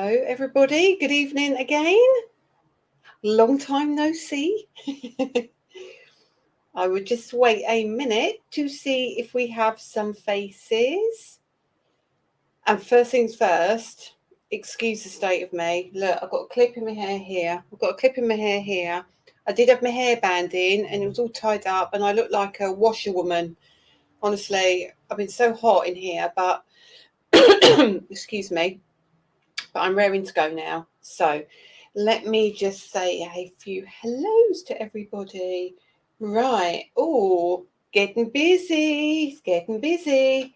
Hello, everybody. Good evening again. Long time no see. I would just wait a minute to see if we have some faces. And first things first, excuse the state of me. Look, I've got a clip in my hair here. I've got a clip in my hair here. I did have my hairband in and it was all tied up and I look like a washerwoman. Honestly, I've been so hot in here, but excuse me. But I'm raring to go now. So let me just say a few hellos to everybody. Right. Oh, getting busy. It's getting busy.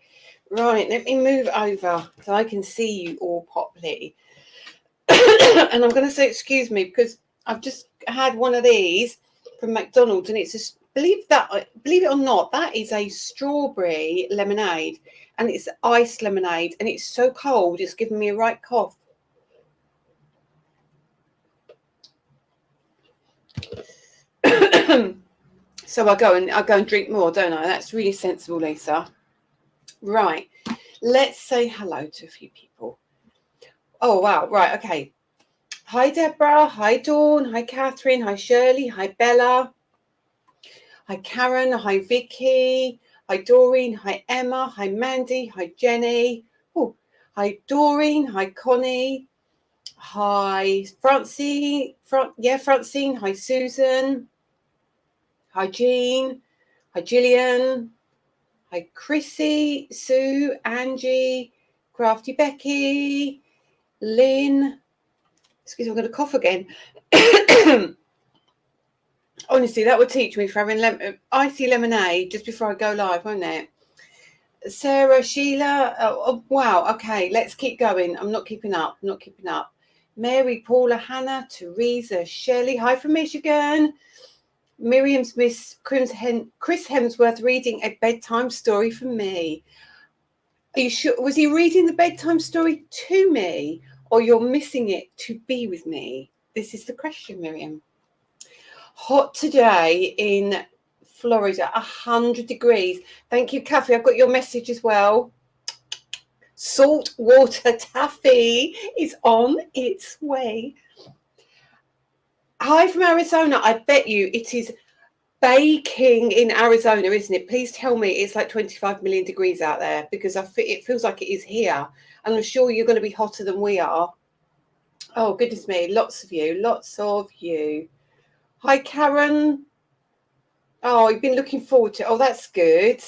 Right. Let me move over so I can see you all properly. And I'm going to say excuse me because I've just had one of these from McDonald's and it's a, believe it or not, that is a strawberry lemonade and it's iced lemonade and it's so cold it's giving me a right cough. So I go and drink more, don't I? That's really sensible, Lisa. Right. Let's say hello to a few people. Oh, wow. Right. Okay. Hi, Deborah. Hi, Dawn. Hi, Catherine. Hi, Shirley. Hi, Bella. Hi, Karen. Hi, Vicky. Hi, Doreen. Hi, Emma. Hi, Mandy. Hi, Jenny. Oh, hi, Doreen. Hi, Connie. Hi, Francine. Francine. Hi, Susan. Hi, Jean. Hi, Gillian. Hi, Chrissy, Sue, Angie, Crafty Becky, Lynn. Excuse me, I'm going to cough again. Honestly, that would teach me for having icy lemonade just before I go live, won't it? Sarah, Sheila. Oh, wow. Okay, let's keep going. I'm not keeping up. Mary, Paula, Hannah, Teresa, Shelley. Hi from Michigan. Miriam's Miss Chris Hemsworth reading a bedtime story for me. Are you sure? Was he reading the bedtime story to me or you're missing it to be with me? This is the question, Miriam. Hot today in Florida, 100 degrees. Thank you, Kathy. I've got your message as well. Salt water taffy is on its way. Hi from Arizona. I bet you it is baking in Arizona, isn't it? Please tell me it's like 25 million degrees out there because it feels like it is here. And I'm sure you're going to be hotter than we are. Oh, goodness me. Lots of you. Hi, Karen. Oh, you've been looking forward to it. Oh, that's good.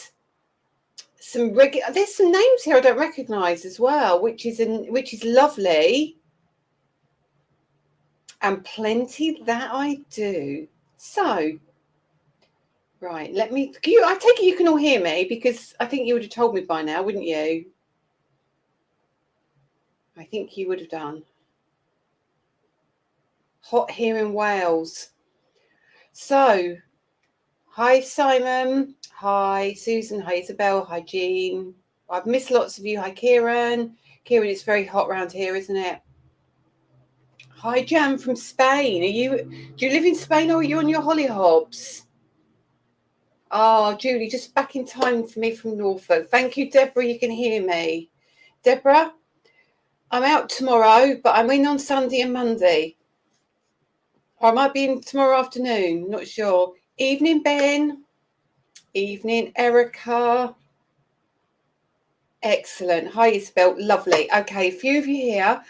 There's some names here I don't recognise as well, which is lovely. And plenty that I do. So, right, I take it you can all hear me because I think you would have told me by now, wouldn't you? I think you would have done. Hot here in Wales. So, hi, Simon. Hi, Susan. Hi, Isabel. Hi, Jean. I've missed lots of you. Hi, Kieran. Kieran, it's very hot around here, isn't it? Hi, Jan from Spain. Do you live in Spain or are you on your hollyhobs? Oh, Julie, just back in time for me from Norfolk. Thank you, Deborah. You can hear me. Deborah, I'm out tomorrow, but I'm in on Sunday and Monday. Or I might be in tomorrow afternoon. Not sure. Evening, Ben. Evening, Erica. Excellent. Hi, Isabel. Lovely. Okay, a few of you here.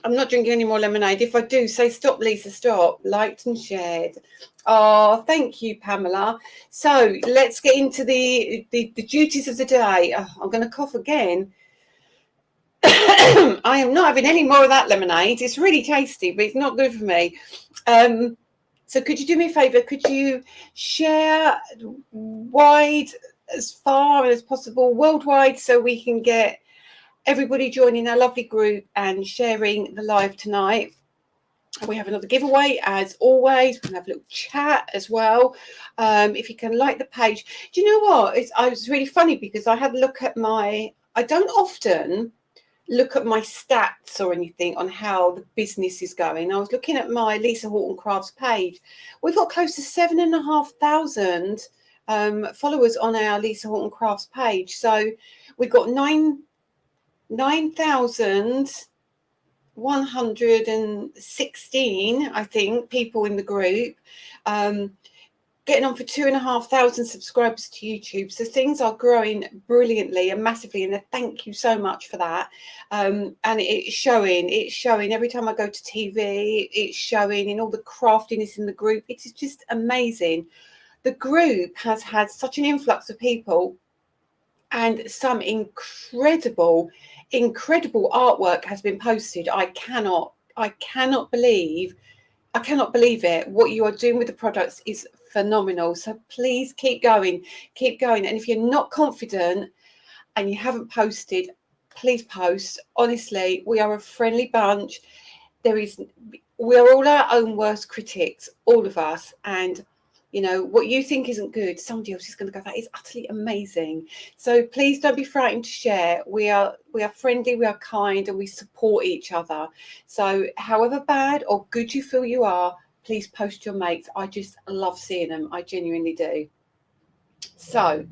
I'm not drinking any more lemonade. If I do, say stop, Lisa, stop. Liked and shared. Oh, thank you, Pamela. So let's get into the duties of the day. Oh, I'm going to cough again. I am not having any more of that lemonade. It's really tasty, but it's not good for me. So could you do me a favour? Could you share wide as far as possible, worldwide, so we can get everybody joining our lovely group and sharing the live tonight. We have another giveaway as always. We can have a little chat as well. If you can like the page. Do you know what? It was really funny because I had a look at I don't often look at my stats or anything on how the business is going. I was looking at my Lisa Horton Crafts page. We've got close to 7,500 followers on our Lisa Horton Crafts page. So we've got 9,116, I think, people in the group. Getting on for 2,500 subscribers to YouTube. So things are growing brilliantly and massively. And thank you so much for that. And it's showing every time I go to TV, it's showing in all the craftiness in the group. It is just amazing. The group has had such an influx of people and some incredible artwork has been posted. I cannot believe it. What you are doing with the products is phenomenal. So please keep going. And if you're not confident and you haven't posted, please post. Honestly, we are a friendly bunch. We are all our own worst critics, all of us. And you know, what you think isn't good, somebody else is going to go, that is utterly amazing. So please don't be frightened to share. We are friendly, we are kind, and we support each other. So however bad or good you feel you are, please post your mates. I just love seeing them. I genuinely do. So,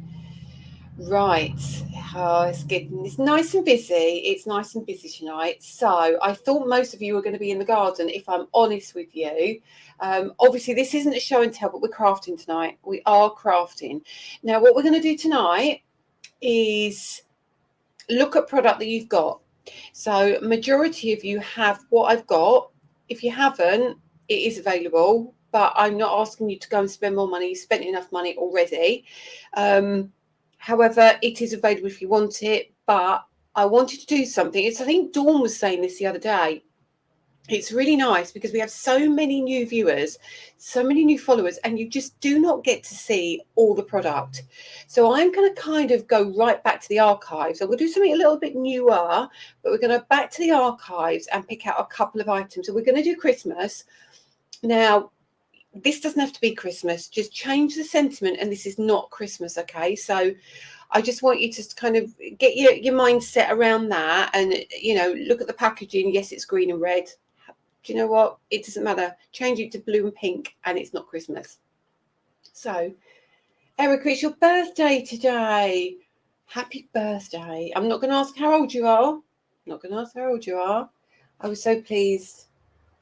right. It's nice and busy. It's nice and busy tonight. So I thought most of you were going to be in the garden, if I'm honest with you. Obviously, this isn't a show and tell, but we're crafting tonight. We are crafting. Now, what we're going to do tonight is look at product that you've got. So majority of you have what I've got. If you haven't, it is available, but I'm not asking you to go and spend more money. You've spent enough money already. However, it is available if you want it, but I wanted to do something. I think Dawn was saying this the other day. It's really nice because we have so many new viewers, so many new followers, and you just do not get to see all the product. So I'm going to kind of go right back to the archives. So we'll do something a little bit newer, but we're going to back to the archives and pick out a couple of items. So we're going to do Christmas. Now, this doesn't have to be Christmas. Just change the sentiment, and this is not Christmas, okay? So I just want you to kind of get your mindset around that and, you know, look at the packaging. Yes, it's green and red. Do you know what? It doesn't matter. Change it to blue and pink, and it's not Christmas. So, Erica, it's your birthday today. Happy birthday. I'm not going to ask how old you are. I was so pleased.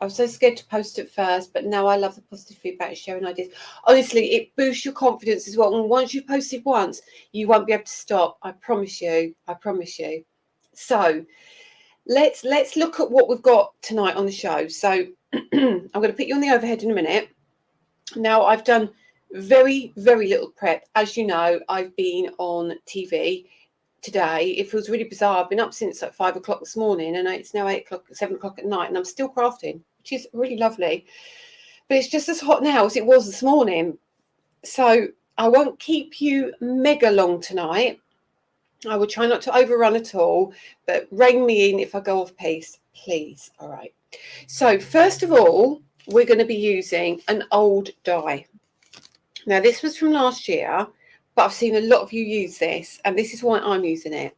I was so scared to post it first, but now I love the positive feedback, sharing ideas. Honestly, it boosts your confidence as well. And once you've posted once, you won't be able to stop. I promise you. So let's look at what we've got tonight on the show. So I'm going to put you on the overhead in a minute. Now, I've done very, very little prep. As you know, I've been on TV today. It feels really bizarre. I've been up since like 5 o'clock this morning, and it's now 8 o'clock, 7 o'clock at night, and I'm still crafting, which is really lovely. But it's just as hot now as it was this morning. So I won't keep you mega long tonight. I will try not to overrun at all, but rein me in if I go off pace, please. All right. So first of all, we're going to be using an old die. Now, this was from last year, but I've seen a lot of you use this, and this is why I'm using it.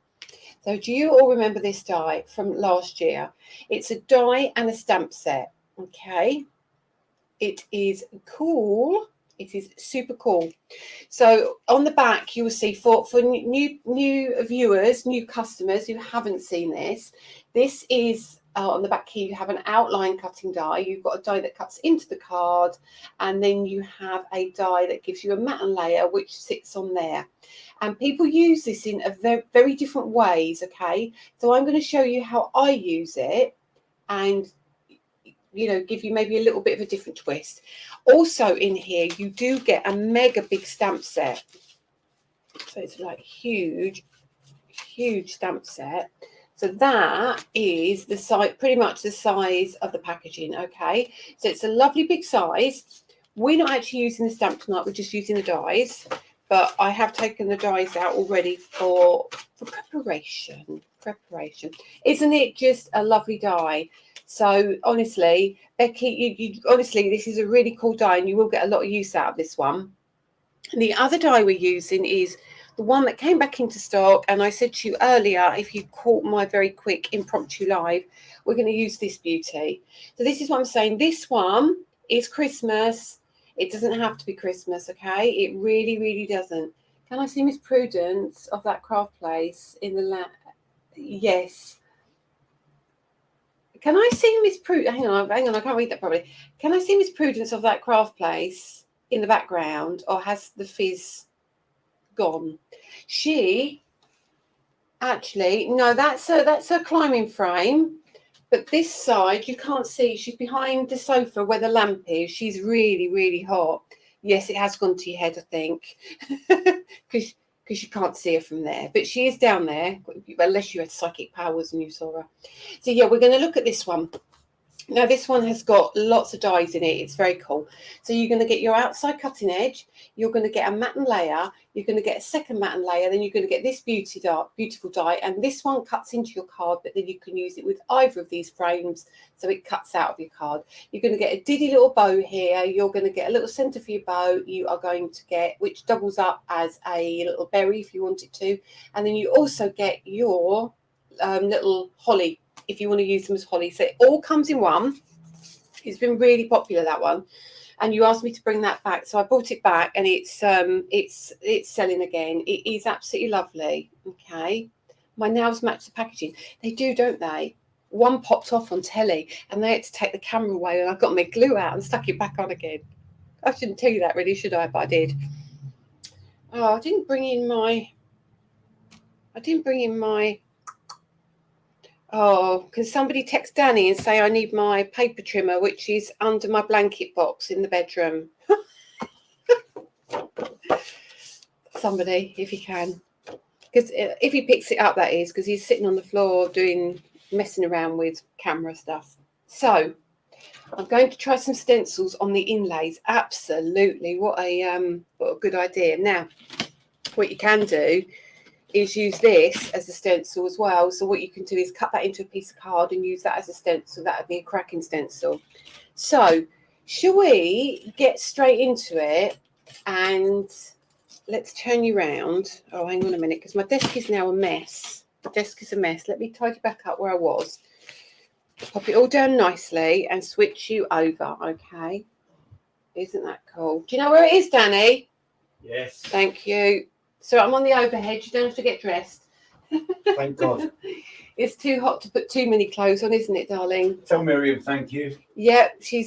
So do you all remember this die from last year? It's a die and a stamp set, okay? It is cool. It is super cool. So on the back, you will see for new viewers, new customers who haven't seen this, this is on the back here, you have an outline cutting die. You've got a die that cuts into the card, and then you have a die that gives you a matte layer, which sits on there. And people use this in a very, very different ways, okay? So I'm going to show you how I use it and, you know, give you maybe a little bit of a different twist. Also in here, you do get a mega big stamp set. So it's like huge stamp set. So that is the size, pretty much the size of the packaging, okay? So it's a lovely big size. We're not actually using the stamp tonight, we're just using the dies. But I have taken the dies out already for preparation. Isn't it just a lovely die? So honestly, Becky, you honestly, this is a really cool die, and you will get a lot of use out of this one. And the other die we're using is the one that came back into stock, and I said to you earlier, if you caught my very quick impromptu live, we're going to use this beauty. So this is what I'm saying. This one is Christmas. It doesn't have to be Christmas, okay? It really, really doesn't. Can I see Miss Prudence of that craft place in the Yes. Can I see Miss Prudence? Hang on, I can't read that properly. Can I see Miss Prudence of that craft place in the background, or has the fizz gone? She actually, no, that's a climbing frame. But this side, you can't see. She's behind the sofa where the lamp is. She's really, really hot. Yes, it has gone to your head, I think, because you can't see her from there. But she is down there, unless you had psychic powers and you saw her. So, yeah, we're going to look at this one. Now, this one has got lots of dies in it. It's very cool. So you're going to get your outside cutting edge. You're going to get a matten layer. You're going to get a second matten layer. Then you're going to get this beautiful die. And this one cuts into your card, but then you can use it with either of these frames. So it cuts out of your card. You're going to get a diddy little bow here. You're going to get a little centre for your bow. You are going to get, which doubles up as a little berry if you want it to. And then you also get your little holly, if you want to use them as holly. So it all comes in one. It's been really popular, that one, and you asked me to bring that back, so I brought it back, and it's selling again. It is absolutely lovely. Okay, my nails match the packaging. They do, don't they? One popped off on telly and they had to take the camera away, and I got my glue out and stuck it back on again. I shouldn't tell you that really, should I? But I did. Oh, I didn't bring in my oh, can somebody text Danny and say I need my paper trimmer, which is under my blanket box in the bedroom? Somebody, if you can. Because if he picks it up, that is, because he's sitting on the floor messing around with camera stuff. So I'm going to try some stencils on the inlays. Absolutely. What a good idea. Now, what you can do is use this as a stencil as well. So what you can do is cut that into a piece of card and use that as a stencil. That would be a cracking stencil. So shall we get straight into it, and let's turn you around. Oh, hang on a minute, because my desk is now a mess. The desk is a mess. Let me tidy back up where I was. Pop it all down nicely and switch you over, okay? Isn't that cool? Do you know where it is, Danny? Yes. Thank you. So I'm on the overhead. You don't have to get dressed. Thank God. It's too hot to put too many clothes on, isn't it, darling? Tell Miriam thank you. Yeah, she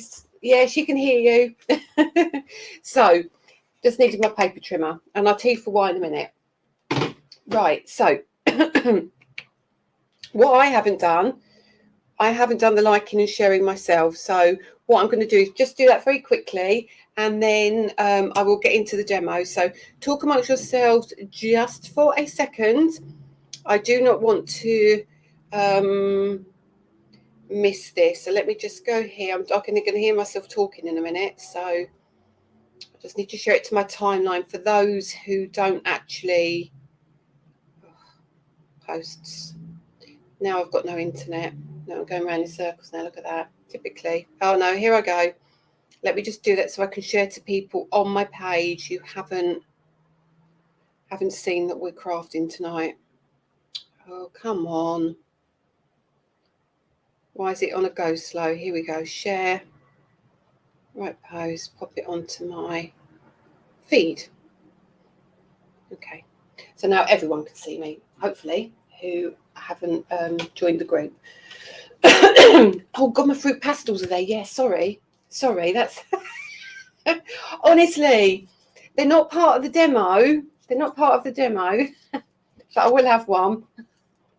can hear you. So, just needed my paper trimmer, and I'll tell you for why in a minute. Right, so what I haven't done the liking and sharing myself. So what I'm going to do is just do that very quickly, and then I will get into the demo. So talk amongst yourselves just for a second. I do not want to miss this. So let me just go here. I'm going to hear myself talking in a minute. So I just need to share it to my timeline for those who don't actually posts. Now I've got no internet. No, I'm going around in circles now. Look at that. Typically. Oh no, here I go. Let me just do that so I can share to people on my page who haven't seen that we're crafting tonight. Oh, come on. Why is it on a go slow? Here we go. Share. Right post. Pop it onto my feed. Okay. So now everyone can see me, hopefully, who haven't joined the group. Oh God, my fruit pastels are there. Yeah, sorry, that's honestly, they're not part of the demo. But I will have one.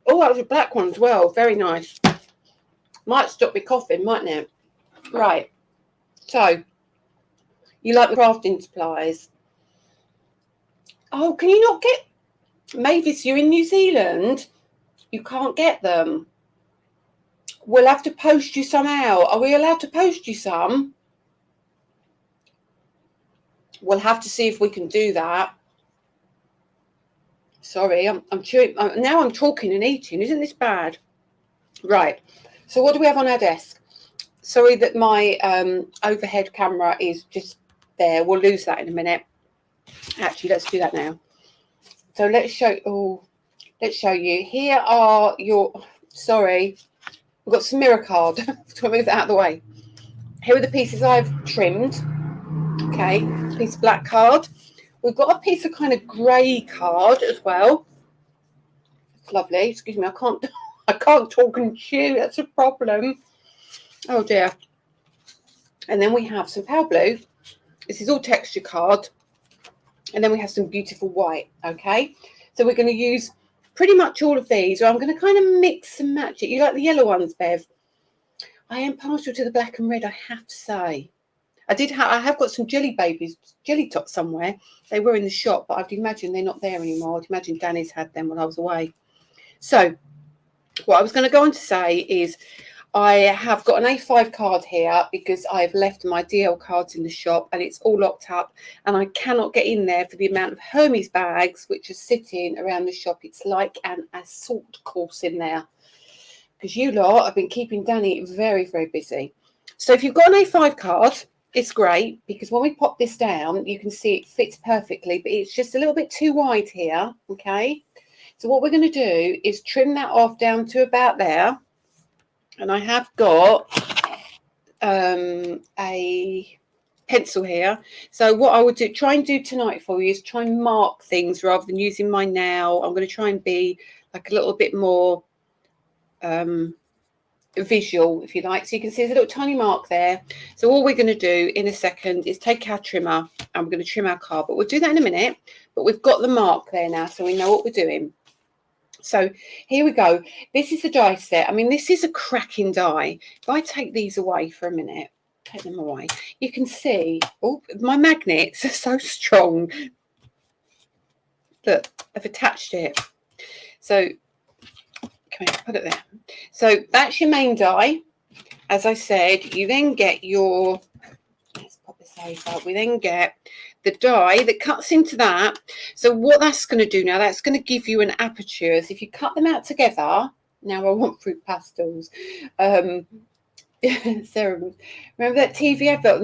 Oh, that was a black one as well. Very nice. Might stop me coughing, mightn't it? Right. So, you like the crafting supplies? Oh, can you not get Mavis? You're in New Zealand. You can't get them. We'll have to post you some out. Are we allowed to post you some? We'll have to see if we can do that. Sorry, I'm chewing. Now I'm talking and eating. Isn't this bad? Right. So what do we have on our desk? Sorry that my overhead camera is just there. We'll lose that in a minute. Actually, let's do that now. So let's show you. Here are your. Sorry. We've got some mirror card. So I'll move that out of the way. Here are the pieces I've trimmed. Okay, piece of black card. We've got a piece of kind of grey card as well. It's lovely. Excuse me, I can't talk and chew. That's a problem. Oh dear. And then we have some pale blue. This is all texture card. And then we have some beautiful white. Okay. So we're going to use pretty much all of these. Or I'm going to kind of mix and match it. You like the yellow ones, Bev? I am partial to the black and red, I have to say. I have got some jelly babies, jelly tots somewhere. They were in the shop, but I'd imagine they're not there anymore. I'd imagine Danny's had them when I was away. So what I was going to go on to say is I have got an A5 card here because I've left my DL cards in the shop and it's all locked up and I cannot get in there for the amount of Hermes bags which are sitting around the shop. It's like an assault course in there because you lot have been keeping Danny very, very busy. So if you've got an A5 card, it's great because when we pop this down, you can see it fits perfectly, but it's just a little bit too wide here, okay? So what we're going to do is trim that off down to about there. And I have got a pencil here. So what I would try and do tonight for you is try and mark things rather than using my nail. I'm going to try and be like a little bit more visual, if you like. So you can see there's a little tiny mark there. So all we're going to do in a second is take our trimmer and we're going to trim our card. But we'll do that in a minute. But we've got the mark there now, so we know what we're doing. So here we go. This is the die set. I mean, this is a cracking die. If I take these away for a minute, take them away, you can see, oh, my magnets are so strong. Look, I've attached it. So, come here, put it there. So that's your main die. As I said, you then get your, let's pop this over. We then get the die that cuts into that. So what that's going to do now, that's going to give you an aperture. So if you cut them out together, now I want fruit pastels. Sarah, remember that TV advert?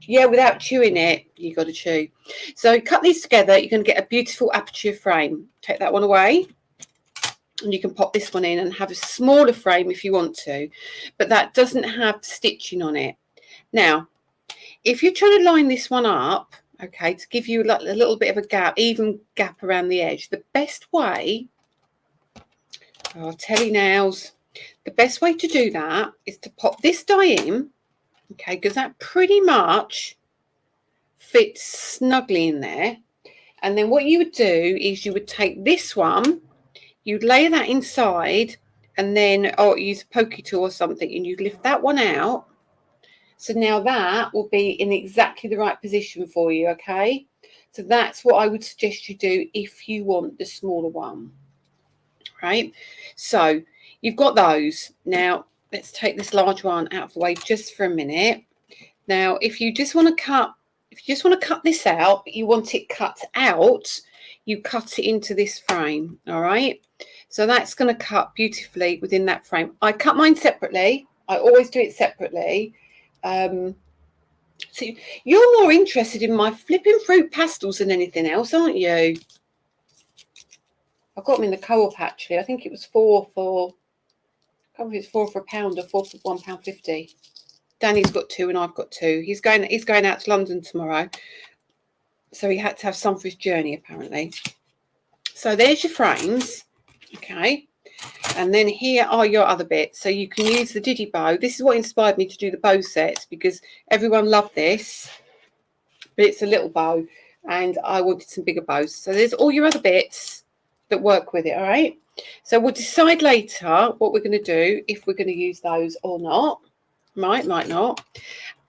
Yeah, without chewing it, you got to chew. So cut these together, you're going to get a beautiful aperture frame. Take that one away. And you can pop this one in and have a smaller frame if you want to. But that doesn't have stitching on it. Now, if you're trying to line this one up, okay, to give you like a little bit of a gap, even gap around the edge, the best way, I'll tell you now, the best way to do that is to pop this die in, okay, because that pretty much fits snugly in there. And then what you would do is you would take this one, you'd lay that inside, and then, or use a pokey tool or something, and you'd lift that one out. So now that will be in exactly the right position for you, okay? So that's what I would suggest you do if you want the smaller one, right? So you've got those. Now, let's take this large one out of the way just for a minute. Now, if you just want to cut this out, but you want it cut out, you cut it into this frame, all right? So that's going to cut beautifully within that frame. I cut mine separately. I always do it separately. So you're more interested in my flipping fruit pastels than anything else, aren't you? I got them in the co-op actually. I think it was four for £4 for £1 or £4 for £1.50. Danny's got two and I've got two. He's going out to London tomorrow, so he had to have some for his journey apparently. So there's your frames, okay. And then here are your other bits. So you can use the digi bow. This is what inspired me to do the bow sets because everyone loved this, but it's a little bow and I wanted some bigger bows. So there's all your other bits that work with it, all right? So we'll decide later what we're going to do, if we're going to use those or not. Might not.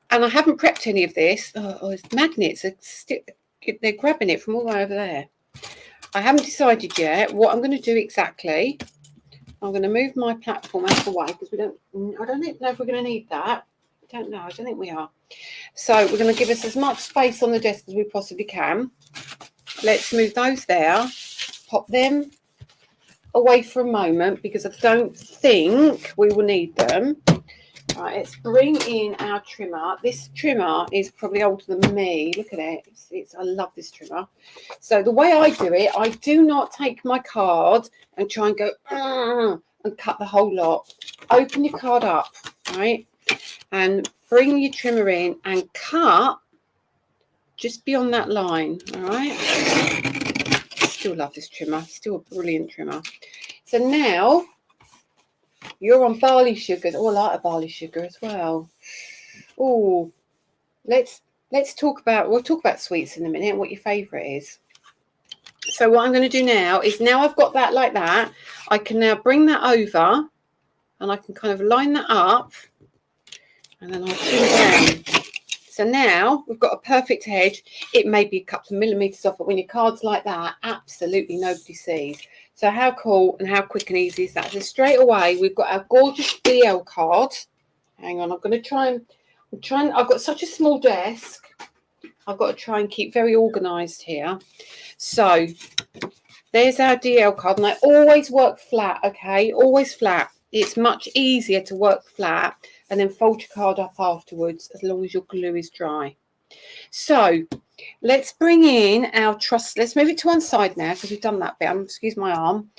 And I haven't prepped any of this. Oh, it's magnets. They're grabbing it from all the way over there. I haven't decided yet what I'm going to do exactly. I'm going to move my platform out of the way because I don't know if we're going to need that. I don't know. I don't think we are. So we're going to give us as much space on the desk as we possibly can. Let's move those there. Pop them away for a moment because I don't think we will need them. Right, let's bring in our trimmer. This trimmer is probably older than me. Look at it. I love this trimmer. So the way I do it, I do not take my card and try and go and cut the whole lot. Open your card up, right? And bring your trimmer in and cut just beyond that line, all right? Still love this trimmer. Still a brilliant trimmer. So now you're on barley sugars. Oh, I like a barley sugar as well. Oh, let's talk about, we'll talk about sweets in a minute and what your favourite is. So what I'm going to do now is, now I've got that like that, I can now bring that over and I can kind of line that up and then I'll trim down. So now we've got a perfect edge. It may be a couple of millimetres off, but when your card's like that, absolutely nobody sees. So how cool and how quick and easy is that? So straight away, we've got our gorgeous DL card. Hang on, I'm going to try and, I've got such a small desk. I've got to try and keep very organised here. So there's our DL card, and I always work flat, okay? Always flat. It's much easier to work flat and then fold your card up afterwards, as long as your glue is dry. So let's bring in our trust. Let's move it to one side now, because we've done that bit. Excuse my arm.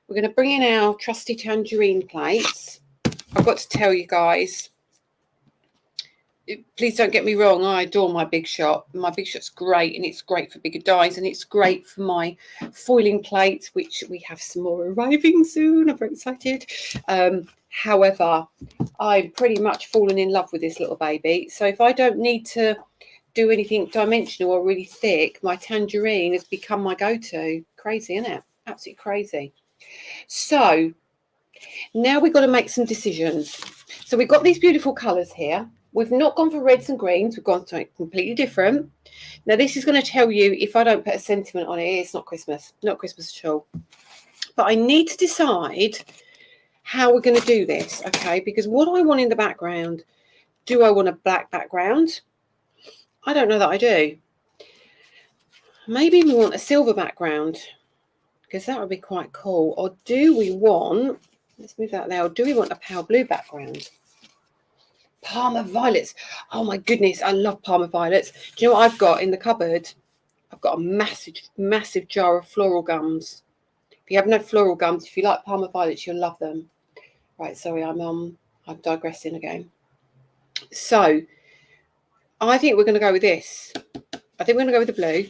We're going to bring in our trusty tangerine plates. I've got to tell you guys, please don't get me wrong, I adore my Big Shot. My Big Shot's great, and it's great for bigger dies, and it's great for my foiling plates, which we have some more arriving soon. I'm very excited. However, I'm pretty much fallen in love with this little baby. So if I don't need to do anything dimensional or really thick, my tangerine has become my go-to. Crazy, isn't it? Absolutely crazy. So now we've got to make some decisions. So we've got these beautiful colours here. We've not gone for reds and greens. We've gone for something completely different. Now, this is going to tell you, if I don't put a sentiment on it, it's not Christmas. Not Christmas at all. But I need to decide how we're going to do this, okay? Because what do I want in the background? Do I want a black background? I don't know that I do. Maybe we want a silver background, because that would be quite cool. Or do we want, let's move that there, or do we want a pale blue background? Parma violets. Oh my goodness, I love Parma violets. Do you know what I've got in the cupboard? I've got a massive jar of floral gums. If you have no floral gums, if you like Parma violets, you'll love them. Right, sorry, I'm digressing again. So I think we're going to go with this. I think we're going to go with the blue.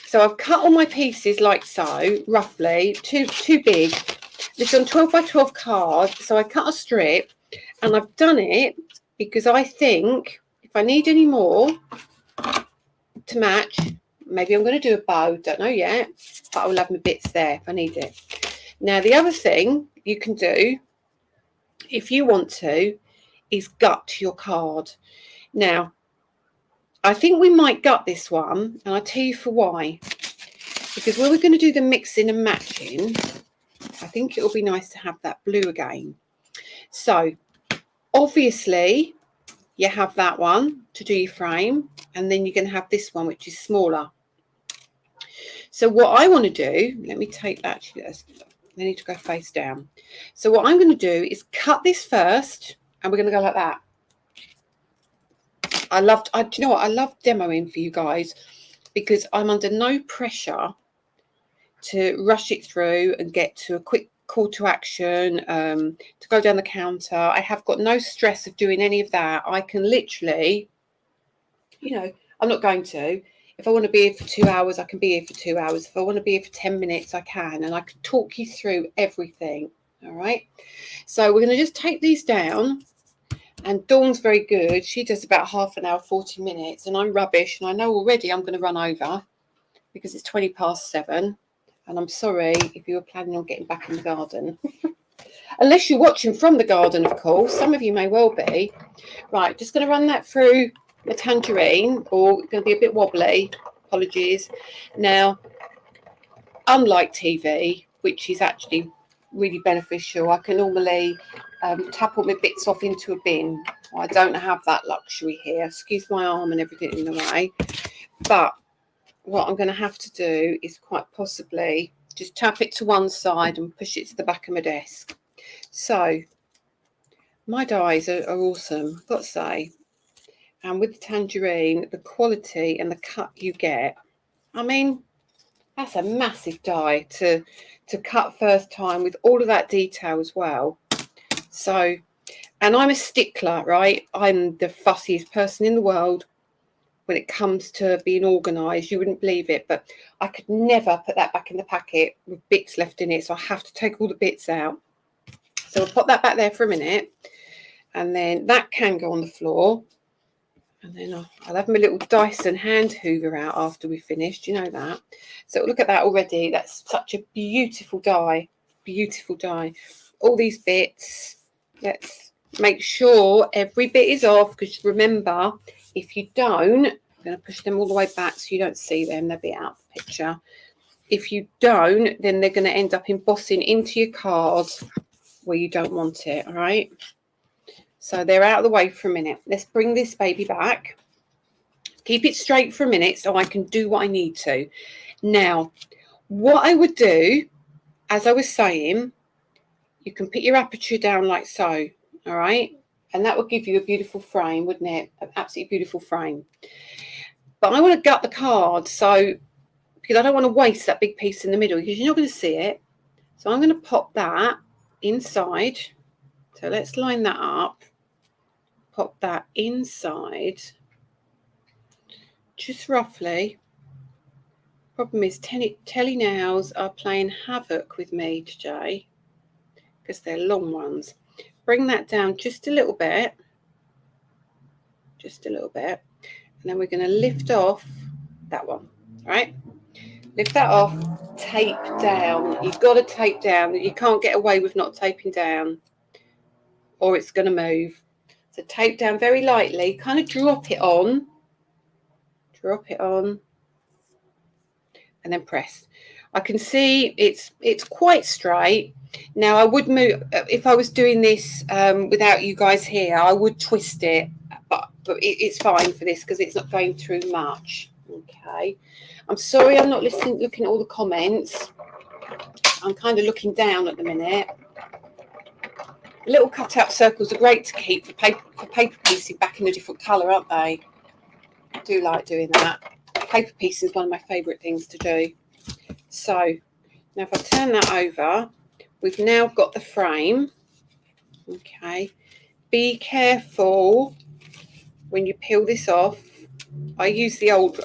So I've cut all my pieces like so, roughly, too big. This is on 12 by 12 card. So I cut a strip, and I've done it because I think if I need any more to match, maybe I'm going to do a bow, don't know yet, but I will have my bits there if I need it. Now, the other thing you can do, if you want to, is gut your card. Now, I think we might gut this one, and I'll tell you for why. Because when we're going to do the mixing and matching, I think it'll be nice to have that blue again. So, obviously, you have that one to do your frame, and then you're going to have this one, which is smaller. So what I want to do, let me take that, actually, I need to go face down. So what I'm going to do is cut this first, and we're going to go like that. Do you know what? I love demoing for you guys, because I'm under no pressure to rush it through and get to a quick call to action, to go down the counter. I have got no stress of doing any of that. I can literally, you know, I'm not going to. If I want to be here for 2 hours, I can be here for 2 hours. If I want to be here for 10 minutes, I can. And I can talk you through everything. All right. So we're going to just take these down. And Dawn's very good. She does about half an hour, 40 minutes. And I'm rubbish. And I know already I'm going to run over because it's 7:20. And I'm sorry if you were planning on getting back in the garden. Unless you're watching from the garden, of course. Some of you may well be. Right, just going to run that through the tangerine, or it's going to be a bit wobbly. Apologies. Now, unlike TV, which is actually really beneficial, I can normally tap all my bits off into a bin. I don't have that luxury here. Excuse my arm and everything in the way. But what I'm going to have to do is quite possibly just tap it to one side and push it to the back of my desk. So my dies are awesome, I've got to say. And with the tangerine, the quality and the cut you get, I mean, that's a massive die to cut first time with all of that detail as well. So, and I'm a stickler, right? I'm the fussiest person in the world. when it comes to being organised. You wouldn't believe it, but I could never put that back in the packet with bits left in it, so I have to take all the bits out. So I'll pop that back there for a minute, and then that can go on the floor. And then I'll have my little Dyson hand hoover out after we've finished. You know that. So look at that already. That's such a beautiful die. Beautiful die. All these bits. Let's make sure every bit is off, because remember, if you don't, I'm going to push them all the way back so you don't see them. They'll be out of the picture. If you don't, then they're going to end up embossing into your card where you don't want it. All right. So they're out of the way for a minute. Let's bring this baby back. Keep it straight for a minute so I can do what I need to. Now, what I would do, as I was saying, you can put your aperture down like so, all right? And that would give you a beautiful frame, wouldn't it? An absolutely beautiful frame. But I want to gut the card, so because I don't want to waste that big piece in the middle, because you're not going to see it. So I'm going to pop that inside. So let's line that up. Pop that inside. Just roughly. Problem is, telly nails are playing havoc with me today because they're long ones. Bring that down just a little bit. Just a little bit. And then we're going to lift off that one. All right? Lift that off. Tape down. You've got to tape down. You can't get away with not taping down, or it's going to move. So tape down very lightly. Kind of drop it on. Drop it on. And then press. I can see it's quite straight. Now I would move, if I was doing this without you guys here, I would twist it, but it's fine for this because it's not going through much. Okay, I'm sorry I'm not looking at all the comments. I'm kind of looking down at the minute. Little cut-out circles are great to keep for paper piecing back in a different colour, aren't they? I do like doing that. Paper piecing is one of my favourite things to do. So now if I turn that over, we've now got the frame. Okay, be careful when you peel this off. I use the old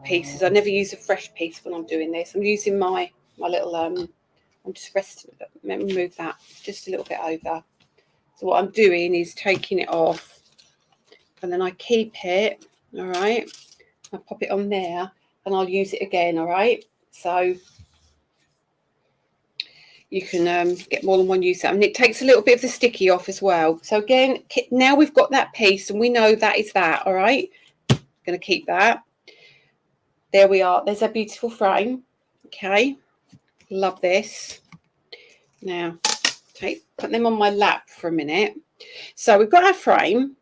pieces. I never use a fresh piece when I'm doing this. I'm using my little I'm just resting. Let me move that just a little bit over. So what I'm doing is taking it off, and then I keep it. All right, I pop it on there, and I'll use it again. All right. So you can get more than one use. And it takes a little bit of the sticky off as well. So again, now we've got that piece and we know that is that. All right, going to keep that. There we are. There's a beautiful frame. Okay, love this. Now put them on my lap for a minute. So we've got our frame.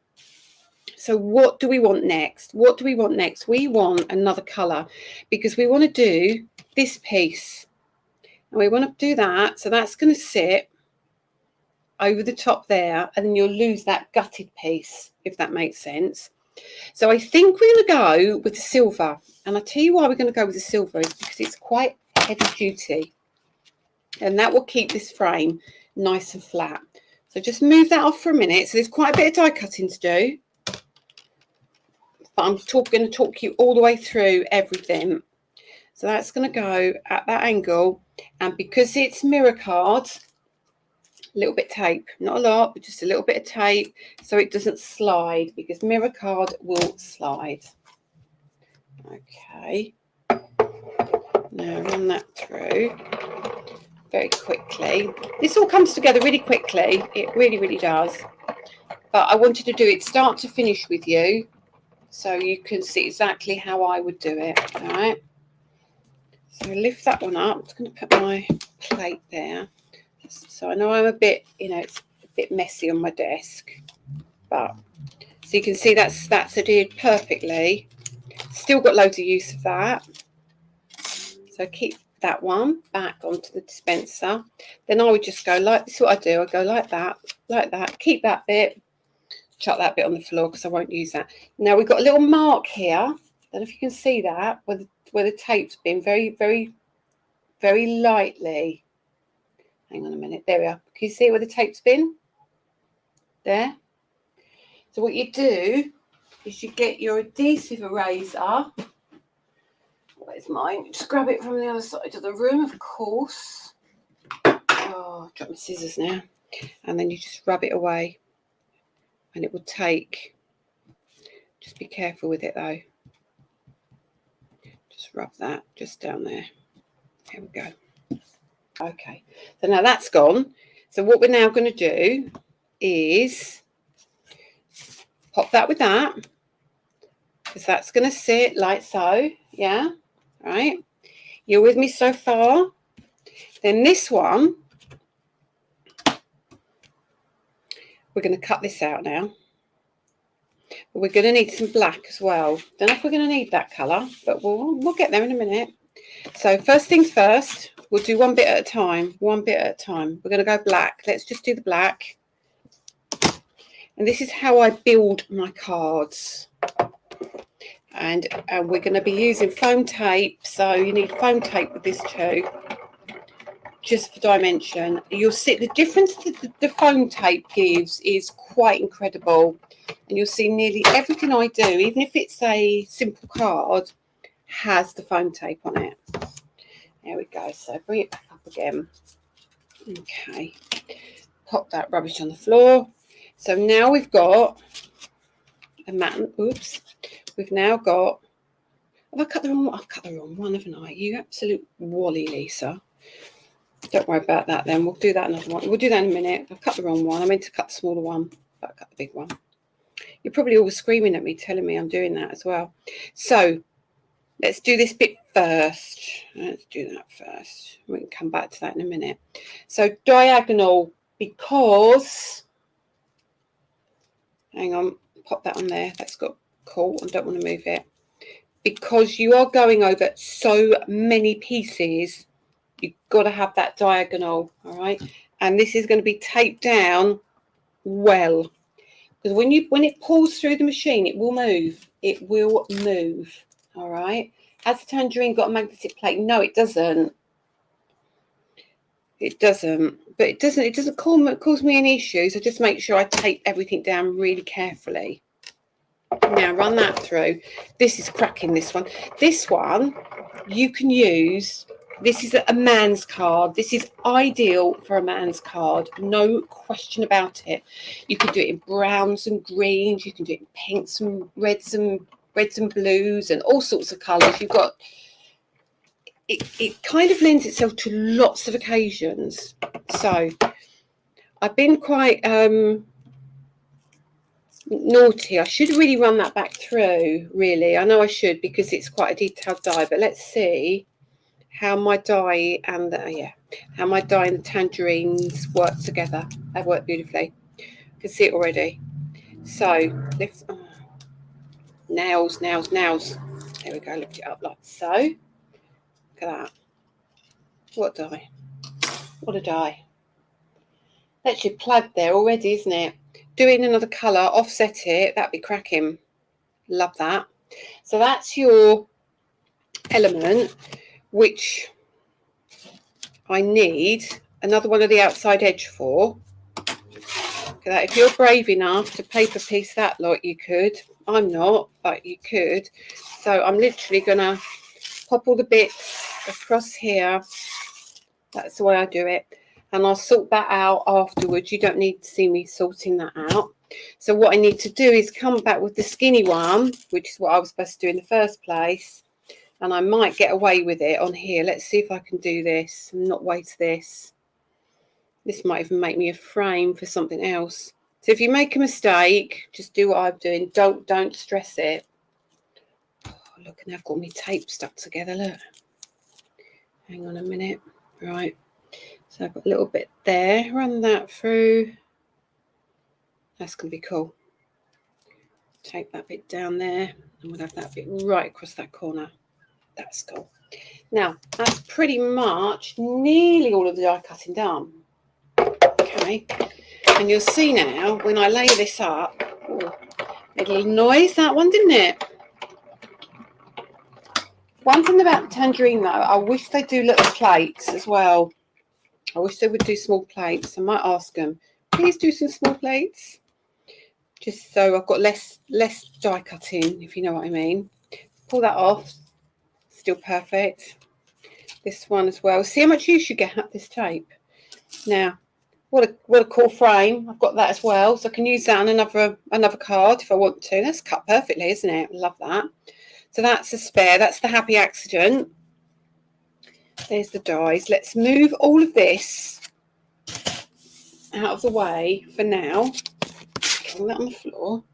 So what do we want next? What do we want next? We want another colour, because we want to do this piece. And we want to do that. So that's going to sit over the top there, and then you'll lose that gutted piece, if that makes sense. So I think we're going to go with the silver. And I'll tell you why we're going to go with the silver is because it's quite heavy duty. And that will keep this frame nice and flat. So just move that off for a minute. So there's quite a bit of die cutting to do. But I'm going to talk you all the way through everything. So that's going to go at that angle. And because it's mirror cards, a little bit of tape, not a lot, but just a little bit of tape so it doesn't slide, because mirror card will slide. Okay. Now run that through very quickly. This all comes together really quickly. It really, really does. But I wanted to do it start to finish with you so you can see exactly how I would do it. All right. So lift that one up. I'm just going to put my plate there. So I know I'm a bit, it's a bit messy on my desk, but so you can see that's adhered perfectly. Still got loads of use of that. So keep that one back onto the dispenser. Then I would just go like this. Is what I do. I go like that. Keep that bit. Chuck that bit on the floor because I won't use that. Now we've got a little mark here. I don't know if you can see that where the tape's been very, very, very lightly. Hang on a minute. There we are. Can you see where the tape's been? There. So what you do is you get your adhesive eraser. Where's mine? Just grab it from the other side of the room, of course. Oh, I've dropped my scissors now. And then you just rub it away. And it will take, just be careful with it though. Just rub that just down there. There we go. Okay, so now that's gone. So what we're now going to do is pop that with that, because that's going to sit like so. Yeah, right. You're with me so far? Then this one, we're going to cut this out now. But we're going to need some black as well. Don't know if we're going to need that colour, but we'll get there in a minute. So first things first, we'll do one bit at a time. One bit at a time. We're going to go black. Let's just do the black. And this is how I build my cards. And we're going to be using foam tape. So you need foam tape with this too, just for dimension. You'll see the difference that the foam tape gives is quite incredible. And you'll see nearly everything I do, even if it's a simple card, has the foam tape on it. There we go. So bring it back up again. Okay. Pop that rubbish on the floor. So now we've got a mat. Oops. We've now got. Have I cut the wrong one? I've cut the wrong one, haven't I? You absolute wally, Lisa. Don't worry about that then. We'll do that another one. We'll do that in a minute. I've cut the wrong one. I meant to cut the smaller one, but I cut the big one. You're probably all screaming at me, telling me I'm doing that as well. So let's do this bit first. Let's do that first. We can come back to that in a minute. So diagonal, because, hang on, pop that on there. That's got cool. I don't want to move it. Because you are going over so many pieces, you've got to have that diagonal, all right? And this is going to be taped down well. Because when it pulls through the machine, it will move. It will move. All right. Has the tangerine got a magnetic plate? No, it doesn't. It doesn't. But it doesn't cause me any issues. I just make sure I tape everything down really carefully. Now run that through. This is cracking, this one. This one you can use. This is a man's card. This is ideal for a man's card. No question about it. You can do it in browns and greens. You can do it in pinks and reds and blues and all sorts of colours. You've got it kind of lends itself to lots of occasions. So I've been quite naughty. I should really run that back through, really. I know I should, because it's quite a detailed die, but let's see how my die and the tangerines work together. They work beautifully. You can see it already. So lift, nails. There we go. Lift it up like so. Look at that. What die? What a die. That's your plaid there already, isn't it? Do it in another colour, offset it. That'd be cracking. Love that. So that's your element, which I need another one of the outside edge for. If you're brave enough to paper piece that lot, you could. I'm not, but you could. So I'm literally going to pop all the bits across here. That's the way I do it. And I'll sort that out afterwards. You don't need to see me sorting that out. So what I need to do is come back with the skinny one, which is what I was supposed to do in the first place. And I might get away with it on here. Let's see if I can do this and not waste this. This might even make me a frame for something else. So if you make a mistake, just do what I'm doing. Don't stress it. Oh, look, and I've got my tape stuck together. Look. Hang on a minute. Right. So I've got a little bit there. Run that through. That's going to be cool. Take that bit down there. And we'll have that bit right across that corner. That's cool. Now, that's pretty much nearly all of the die cutting done. Okay. And you'll see now, when I lay this up, little noise, that one, didn't it? One thing about the tangerine, though, I wish they do little plates as well. I wish they would do small plates. I might ask them, please do some small plates. just so I've got less die cutting, if you know what I mean. Pull that off, still perfect. This one as well. See how much use you get out this tape. Now, what a cool frame. I've got that as well, so I can use that on another card if I want to. That's cut perfectly, isn't it? Love that. So that's a spare. That's the happy accident. There's the dies. Let's move all of this out of the way for now. Put that on the floor.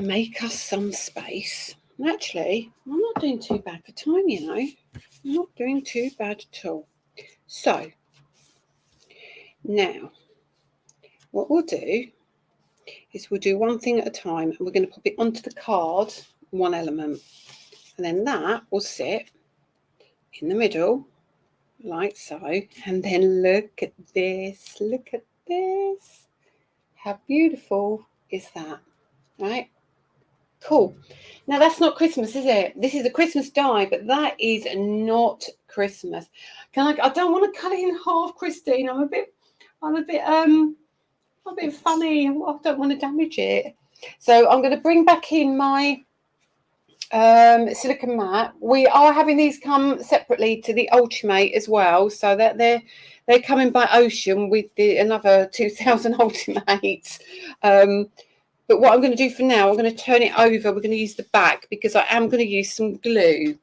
Make us some space. Actually, I'm not doing too bad for time, you know. I'm not doing too bad at all. So, now, what we'll do is we'll do one thing at a time, and we're going to pop it onto the card, one element. And then that will sit in the middle, like so. And then look at this. Look at this. How beautiful is that? Right? Cool. Now that's not Christmas, is it? This is a Christmas die, but that is not Christmas. I don't want to cut it in half, Christine. I'm a bit funny. I don't want to damage it. So I'm going to bring back in my silicone mat. We are having these come separately to the Ultimate as well, so that they're coming by ocean with another 2,000 Ultimates. But what I'm going to do for now, I'm going to turn it over. We're going to use the back because I am going to use some glue.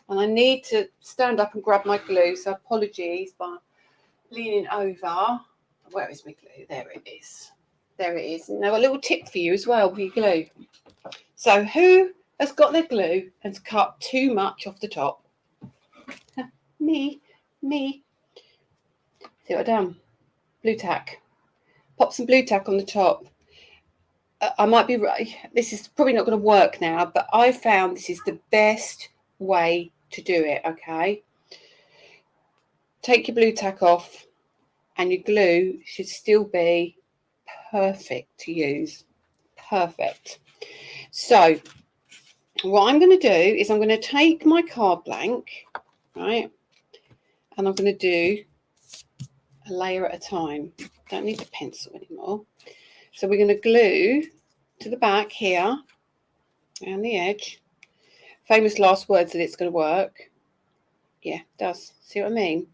And I need to stand up and grab my glue. So apologies by leaning over. Where is my glue? There it is. There it is. Now a little tip for you as well with your glue. So who has got their glue and cut too much off the top? Me. See what I've done? Blue tack. Pop some blue tack on the top. I might be right. This is probably not going to work now, but I found this is the best way to do it, okay? Take your blue tack off and your glue should still be perfect to use. Perfect. So what I'm going to do is I'm going to take my card blank, right? And I'm going to do a layer at a time. Don't need the pencil anymore. So we're going to glue to the back here and the edge. Famous last words that it's going to work. Yeah, it does. See what I mean?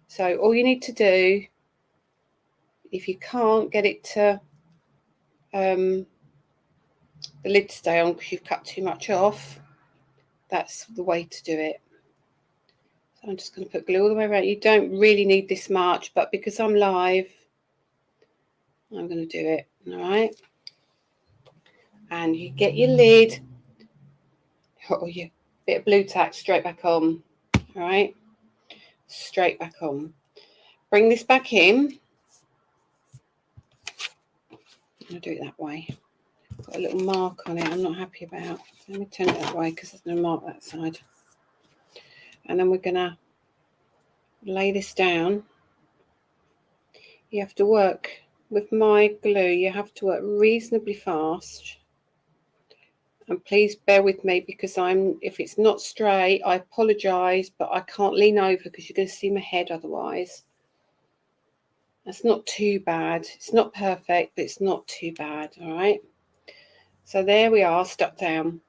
So all you need to do, if you can't get it to the lid to stay on because you've cut too much off, that's the way to do it. So I'm just going to put glue all the way around. You don't really need this much, but because I'm live, I'm going to do it. All right. And you get your lid or your bit of blue tack straight back on. All right. Straight back on. Bring this back in. I'm going to do it that way. Got a little mark on it I'm not happy about. Let me turn it that way because there's no mark that side. And then we're going to lay this down. You have to work with my glue. You have to work reasonably fast. And please bear with me because if it's not straight, I apologise, but I can't lean over because you're going to see my head otherwise. That's not too bad. It's not perfect, but it's not too bad, all right? So there we are, stuck down.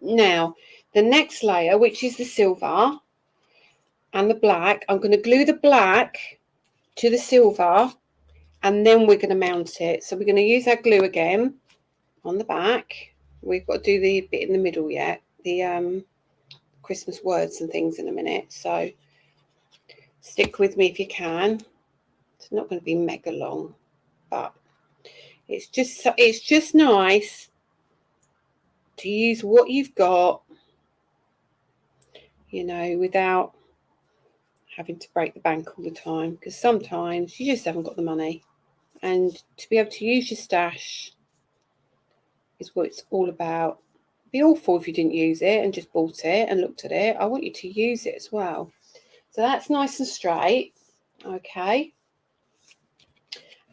Now, the next layer, which is the silver and the black, I'm going to glue the black to the silver and then we're going to mount it. So we're going to use our glue again on the back. We've got to do the bit in the middle yet, the Christmas words and things in a minute. So stick with me if you can. It's not going to be mega long, but it's just nice to use what you've got, you know, without having to break the bank all the time, because sometimes you just haven't got the money. And to be able to use your stash is what it's all about. It'd be awful if you didn't use it and just bought it and looked at it. I want you to use it as well. So that's nice and straight. Okay.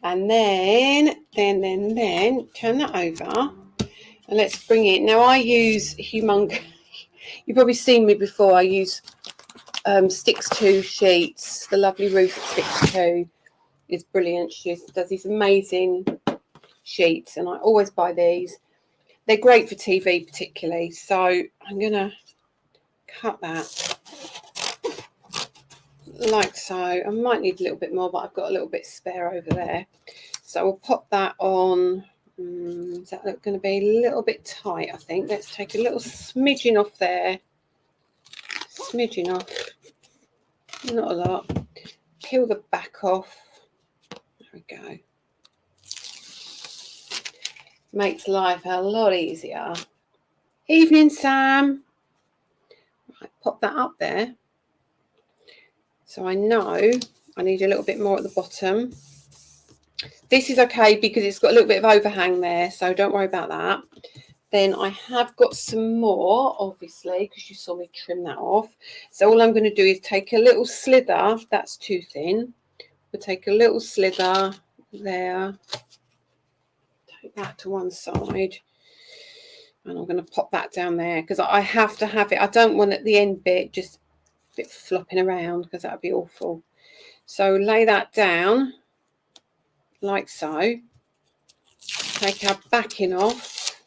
And then turn that over and let's bring it. Now I use humongous. You've probably seen me before. I use Sticks 2 sheets. The lovely Ruth at Sticks 2 is brilliant. She does these amazing sheets, and I always buy these. They're great for TV particularly, so I'm going to cut that like so. I might need a little bit more, but I've got a little bit spare over there. So we'll pop that on. Is that going to be a little bit tight, I think? Let's take a little smidgen off there. Smidgen off. Not a lot. Peel the back off. There we go. Makes life a lot easier. Evening, Sam. Right, pop that up there. So I know I need a little bit more at the bottom. This is okay because it's got a little bit of overhang there, so don't worry about that. Then I have got some more, obviously, because you saw me trim that off. So all I'm going to do is take a little slither. That's too thin. We'll take a little slither there. Take that to one side. And I'm going to pop that down there because I have to have it. I don't want at the end bit just a bit flopping around because that would be awful. So lay that down like so. Take our backing off.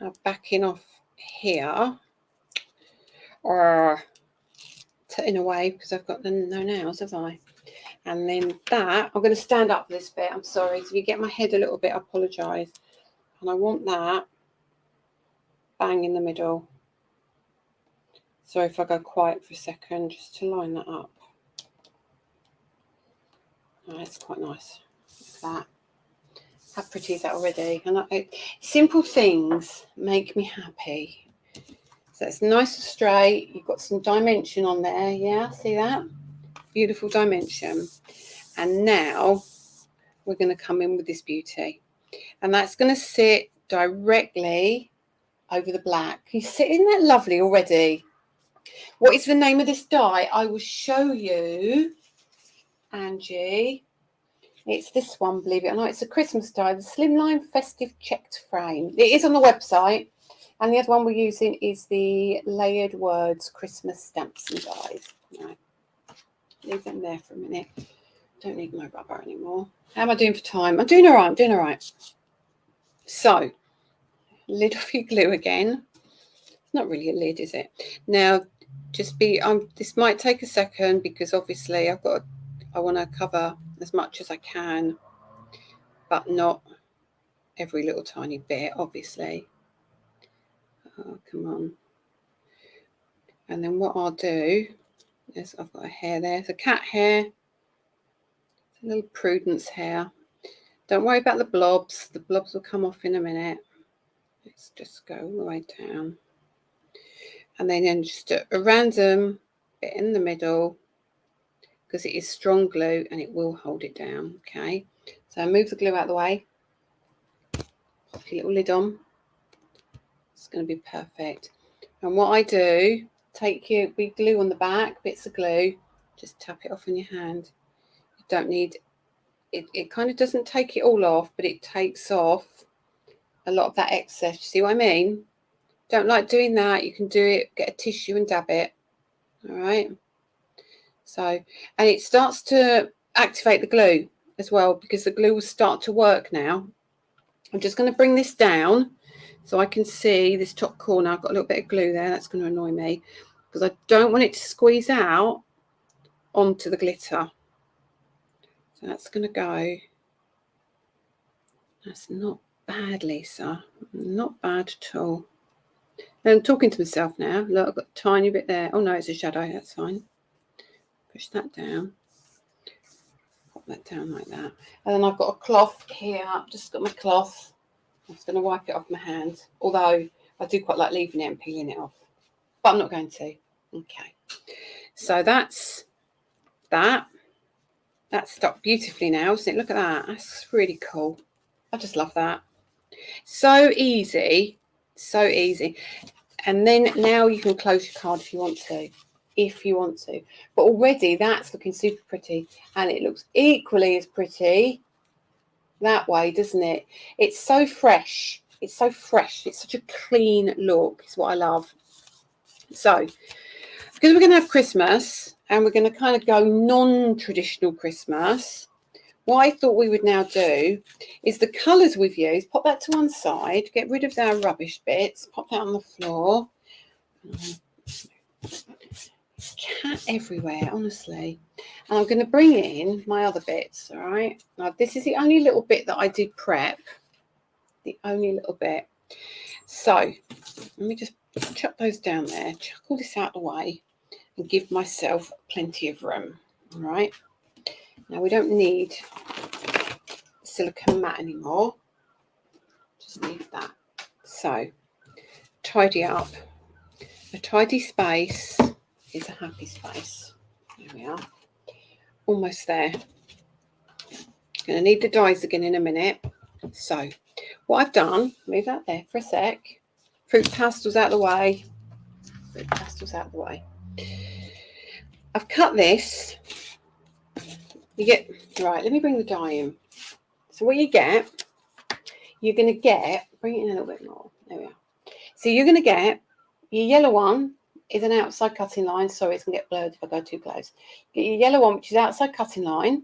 Our backing off here. Or in a way because I've got no nails, have I? And then that, I'm going to stand up this bit. I'm sorry. So if you get my head a little bit, I apologise. And I want that bang in the middle. Sorry if I go quiet for a second, just to line that up. Oh, that's quite nice. Look at that. How pretty is that already? And simple things make me happy. So it's nice and straight. You've got some dimension on there. Yeah, see that? Beautiful dimension. And now we're going to come in with this beauty. And that's going to sit directly over the black. Isn't that lovely already? What is the name of this die? I will show you, Angie. It's this one, believe it or not. It's a Christmas die, the Slimline Festive Checked Frame. It is on the website. And the other one we're using is the Layered Words Christmas Stamps and Dies. Right. Leave them there for a minute. Don't need my rubber anymore. How am I doing for time? I'm doing all right. I'm doing all right. So, lid off your glue again. It's not really a lid, is it? Now, just be. This might take a second because obviously I want to cover as much as I can, but not every little tiny bit, obviously. Oh, come on. And then what I'll do is I've got a hair there. It's a cat hair. It's a little Prudence hair. Don't worry about the blobs. The blobs will come off in a minute. Let's just go all the way down. And then just a random bit in the middle because it is strong glue and it will hold it down. Okay. So move the glue out of the way. Pop your little lid on. It's going to be perfect. And what I do, take your big glue on the back, bits of glue, just tap it off in your hand. You don't need it. It kind of doesn't take it all off, but it takes off a lot of that excess. You see what I mean? Don't like doing that. You can do it, get a tissue and dab it. All right. So, and it starts to activate the glue as well because the glue will start to work now. I'm just going to bring this down so I can see this top corner. I've got a little bit of glue there. That's going to annoy me because I don't want it to squeeze out onto the glitter. So that's going to go. That's not bad, Lisa. Not bad at all. And I'm talking to myself now. Look, I've got a tiny bit there. Oh, no, it's a shadow. That's fine. Push that down. Pop that down like that. And then I've got a cloth here. I've just got my cloth. I'm just going to wipe it off my hands. Although I do quite like leaving it and peeling it off. But I'm not going to. Okay. So that's that. That's stuck beautifully now, isn't it? Look at that. That's really cool. I just love that. So easy. So easy. And then now you can close your card if you want to. If you want to. But already that's looking super pretty. And it looks equally as pretty that way, doesn't it? It's so fresh. It's so fresh. It's such a clean look. It's what I love. So, because we're going to have Christmas and we're going to kind of go non-traditional Christmas, what I thought we would now do is the colours we've used, pop that to one side, get rid of our rubbish bits, pop that on the floor. Cat everywhere, honestly. And I'm going to bring in my other bits, all right? Now, this is the only little bit that I did prep. The only little bit. So, let me just chuck those down there, chuck all this out of the way, and give myself plenty of room, all right? Now, we don't need silicone mat anymore. Just leave that. So, tidy up. A tidy space is a happy space. There we are. Almost there. Going to need the dies again in a minute. So, what I've done, move that there for a sec. Fruit pastels out of the way. Fruit pastels out of the way. I've cut this. You get, right, let me bring the die in. So what you get, you're going to get, bring it in a little bit more. There we are. So you're going to get, your yellow one is an outside cutting line. Sorry, it's going to get blurred if I go too close. Get your yellow one, which is outside cutting line.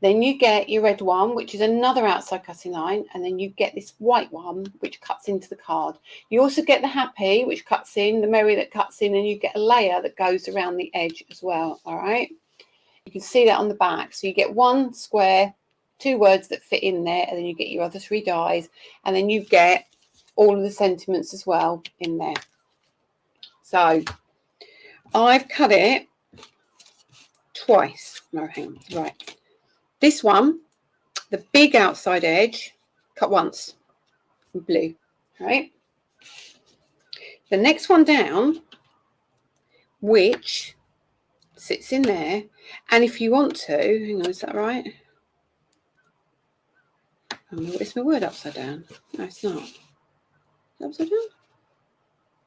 Then you get your red one, which is another outside cutting line. And then you get this white one, which cuts into the card. You also get the happy, which cuts in, the merry that cuts in, and you get a layer that goes around the edge as well. All right. You can see that on the back. So you get one square, 2 words that fit in there, and then you get your other 3 dies. And then you get all of the sentiments as well in there. So I've cut it twice. No, hang on. Right. This one, the big outside edge, cut once in blue, right? The next one down, which sits in there, and if you want to, hang on, is that right? Is my word upside down? No, it's not. Is it upside down?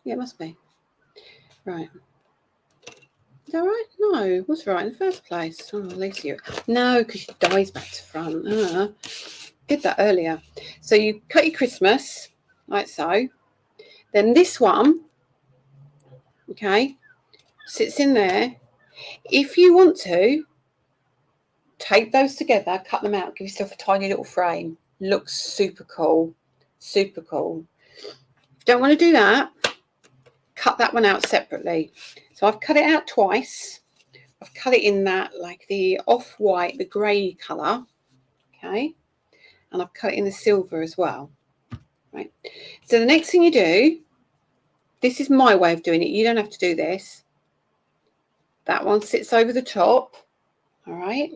Yeah, it must be. Right. Is that right? No, it was right in the first place. Oh, at least you. No, because your die's back to front. Did that earlier. So you cut your Christmas, like so. Then this one, okay, sits in there. If you want to, take those together, cut them out, give yourself a tiny little frame. Looks super cool. Super cool. Don't want to do that, cut that one out separately. So I've cut it out twice. I've cut it in that, like the off-white, the grey colour, okay? And I've cut it in the silver as well, right? So the next thing you do, this is my way of doing it. You don't have to do this. That one sits over the top, all right?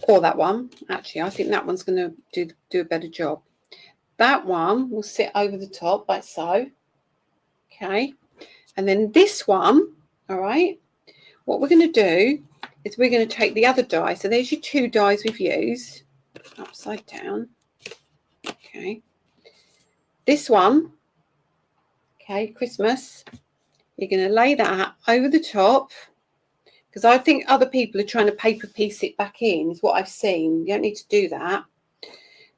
Or that one. Actually, I think that one's going to do a better job. That one will sit over the top like so, okay? And then this one, all right, what we're going to do is we're going to take the other die. So there's your 2 dies we've used, upside down, okay. This one, okay, Christmas, you're going to lay that over the top, because I think other people are trying to paper piece it back in, is what I've seen. You don't need to do that.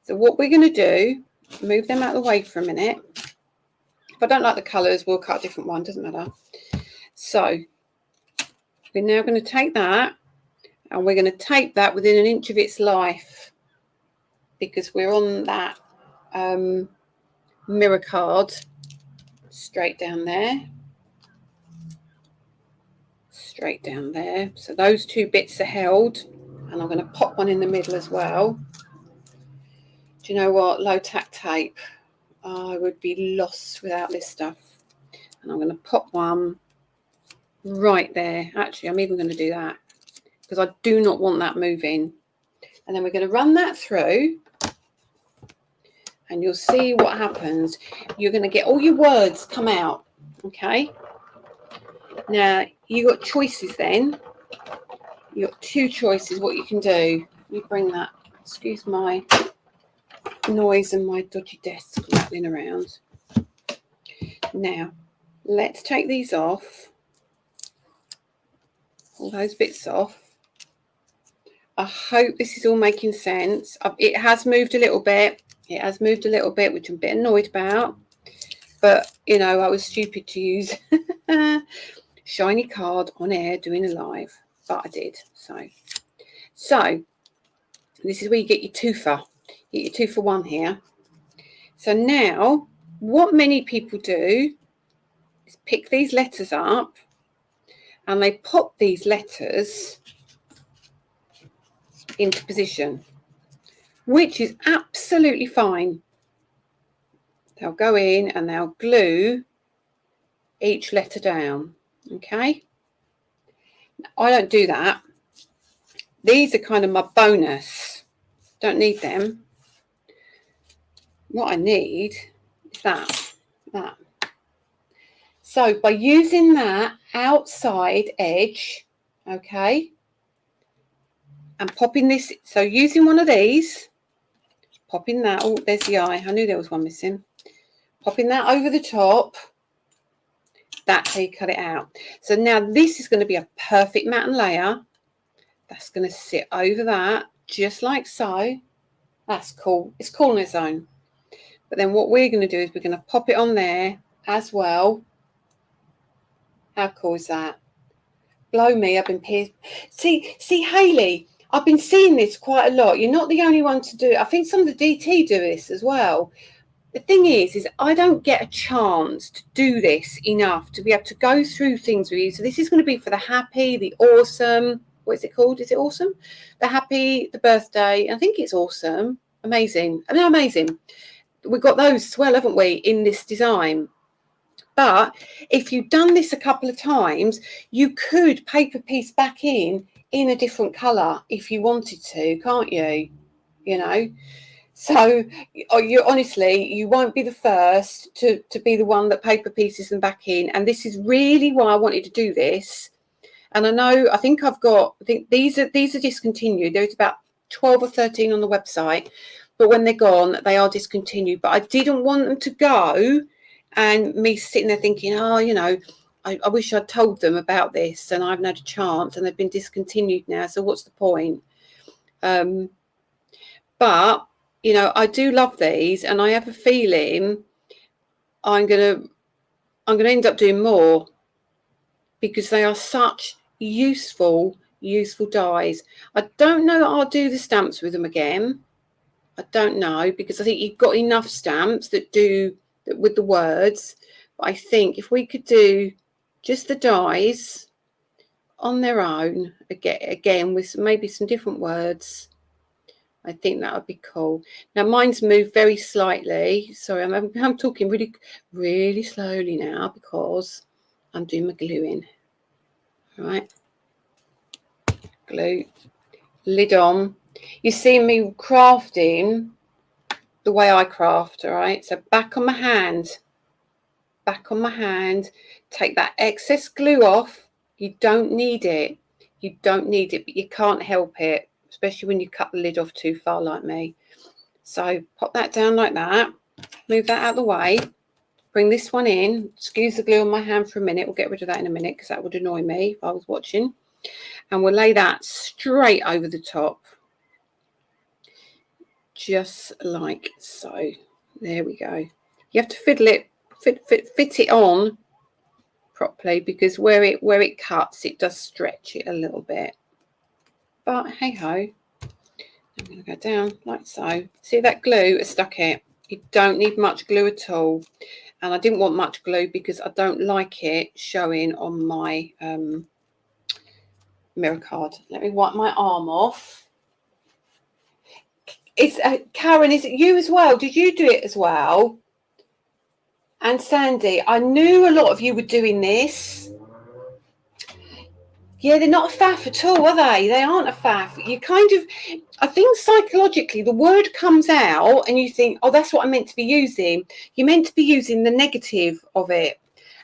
So what we're going to do, move them out of the way for a minute. If I don't like the colours, we'll cut a different one, doesn't matter. So we're now going to take that and we're going to tape that within 1 inch of its life, because we're on that mirror card straight down there. Straight down there. So those 2 bits are held, and I'm going to pop one in the middle as well. Do you know what? Low tack tape. I would be lost without this stuff. And I'm going to pop one right there. Actually, I'm even going to do that because I do not want that moving. And then we're going to run that through, and you'll see what happens. You're going to get all your words come out, okay? Now, you got choices then. You got 2 choices what you can do. Let me bring that. Excuse my noise and my dodgy desk rattling around. Now, let's take these off. All those bits off. I hope this is all making sense. It has moved a little bit. It has moved a little bit, which I'm a bit annoyed about. But, you know, I was stupid to use shiny card on air doing a live. but I did. So this is where you get your twofer. You get your 2 for 1 here. So now what many people do is pick these letters up and they pop these letters into position, which is absolutely fine. They'll go in and they'll glue each letter down. Okay, I don't do that. These are kind of my bonus. Don't need them. What I need is that. So by using that outside edge, okay, and popping this, so using one of these, popping that, oh, there's the eye. I knew there was one missing. Popping that over the top, that's how you cut it out. So now this is going to be a perfect matte layer. That's going to sit over that, just like so. That's cool. It's cool on its own. But then what we're going to do is we're going to pop it on there as well. How cool is that? Blow me, I've been pierced. See, Hayley, I've been seeing this quite a lot. You're not the only one to do it. I think some of the DT do this as well. The thing is I don't get a chance to do this enough to be able to go through things with you. So this is going to be for the happy, the awesome. What is it called? Is it awesome? The happy, the birthday. I think it's awesome. Amazing. I mean, amazing. We've got those as well, haven't we, in this design? But if you've done this a couple of times, you could paper piece back in a different colour if you wanted to, can't you? You know? So you honestly, you won't be the first to be the one that paper pieces them back in. And this is really why I wanted to do this. And I think these are discontinued. There's about 12 or 13 on the website, but when they're gone, they are discontinued. But I didn't want them to go and me sitting there thinking, oh, you know, I wish I'd told them about this and I haven't had a chance and they've been discontinued now. So what's the point? But, you know, I do love these and I have a feeling I'm going to end up doing more because they are such useful dies. I don't know that I'll do the stamps with them again. I don't know, because I think you've got enough stamps that do that with the words. But I think if we could do just the dies on their own again with maybe some different words, I think that would be cool. Now mine's moved very slightly. Sorry, I'm talking really slowly now because I'm doing my gluing. All right, glue, lid on. You see me crafting the way I craft. All right, so back on my hand, take that excess glue off. You don't need it, but you can't help it, especially when you cut the lid off too far like me. So pop that down like that, move that out of the way, bring this one in, excuse the glue on my hand for a minute. We'll get rid of that in a minute because that would annoy me if I was watching. And we'll lay that straight over the top, just like so. There we go. You have to fiddle it, fit it on properly, because where it cuts, it does stretch it a little bit. But hey ho, I'm going to go down like so. See that glue has stuck it. You don't need much glue at all. And I didn't want much glue because I don't like it showing on my mirror card. Let me wipe my arm off. It's Karen, is it you as well? Did you do it as well? And Sandy, I knew a lot of you were doing this. Yeah, they're not a faff at all, are they? They aren't a faff. You kind of, I think psychologically, the word comes out and you think, oh, that's what I'm meant to be using. You're meant to be using the negative of it.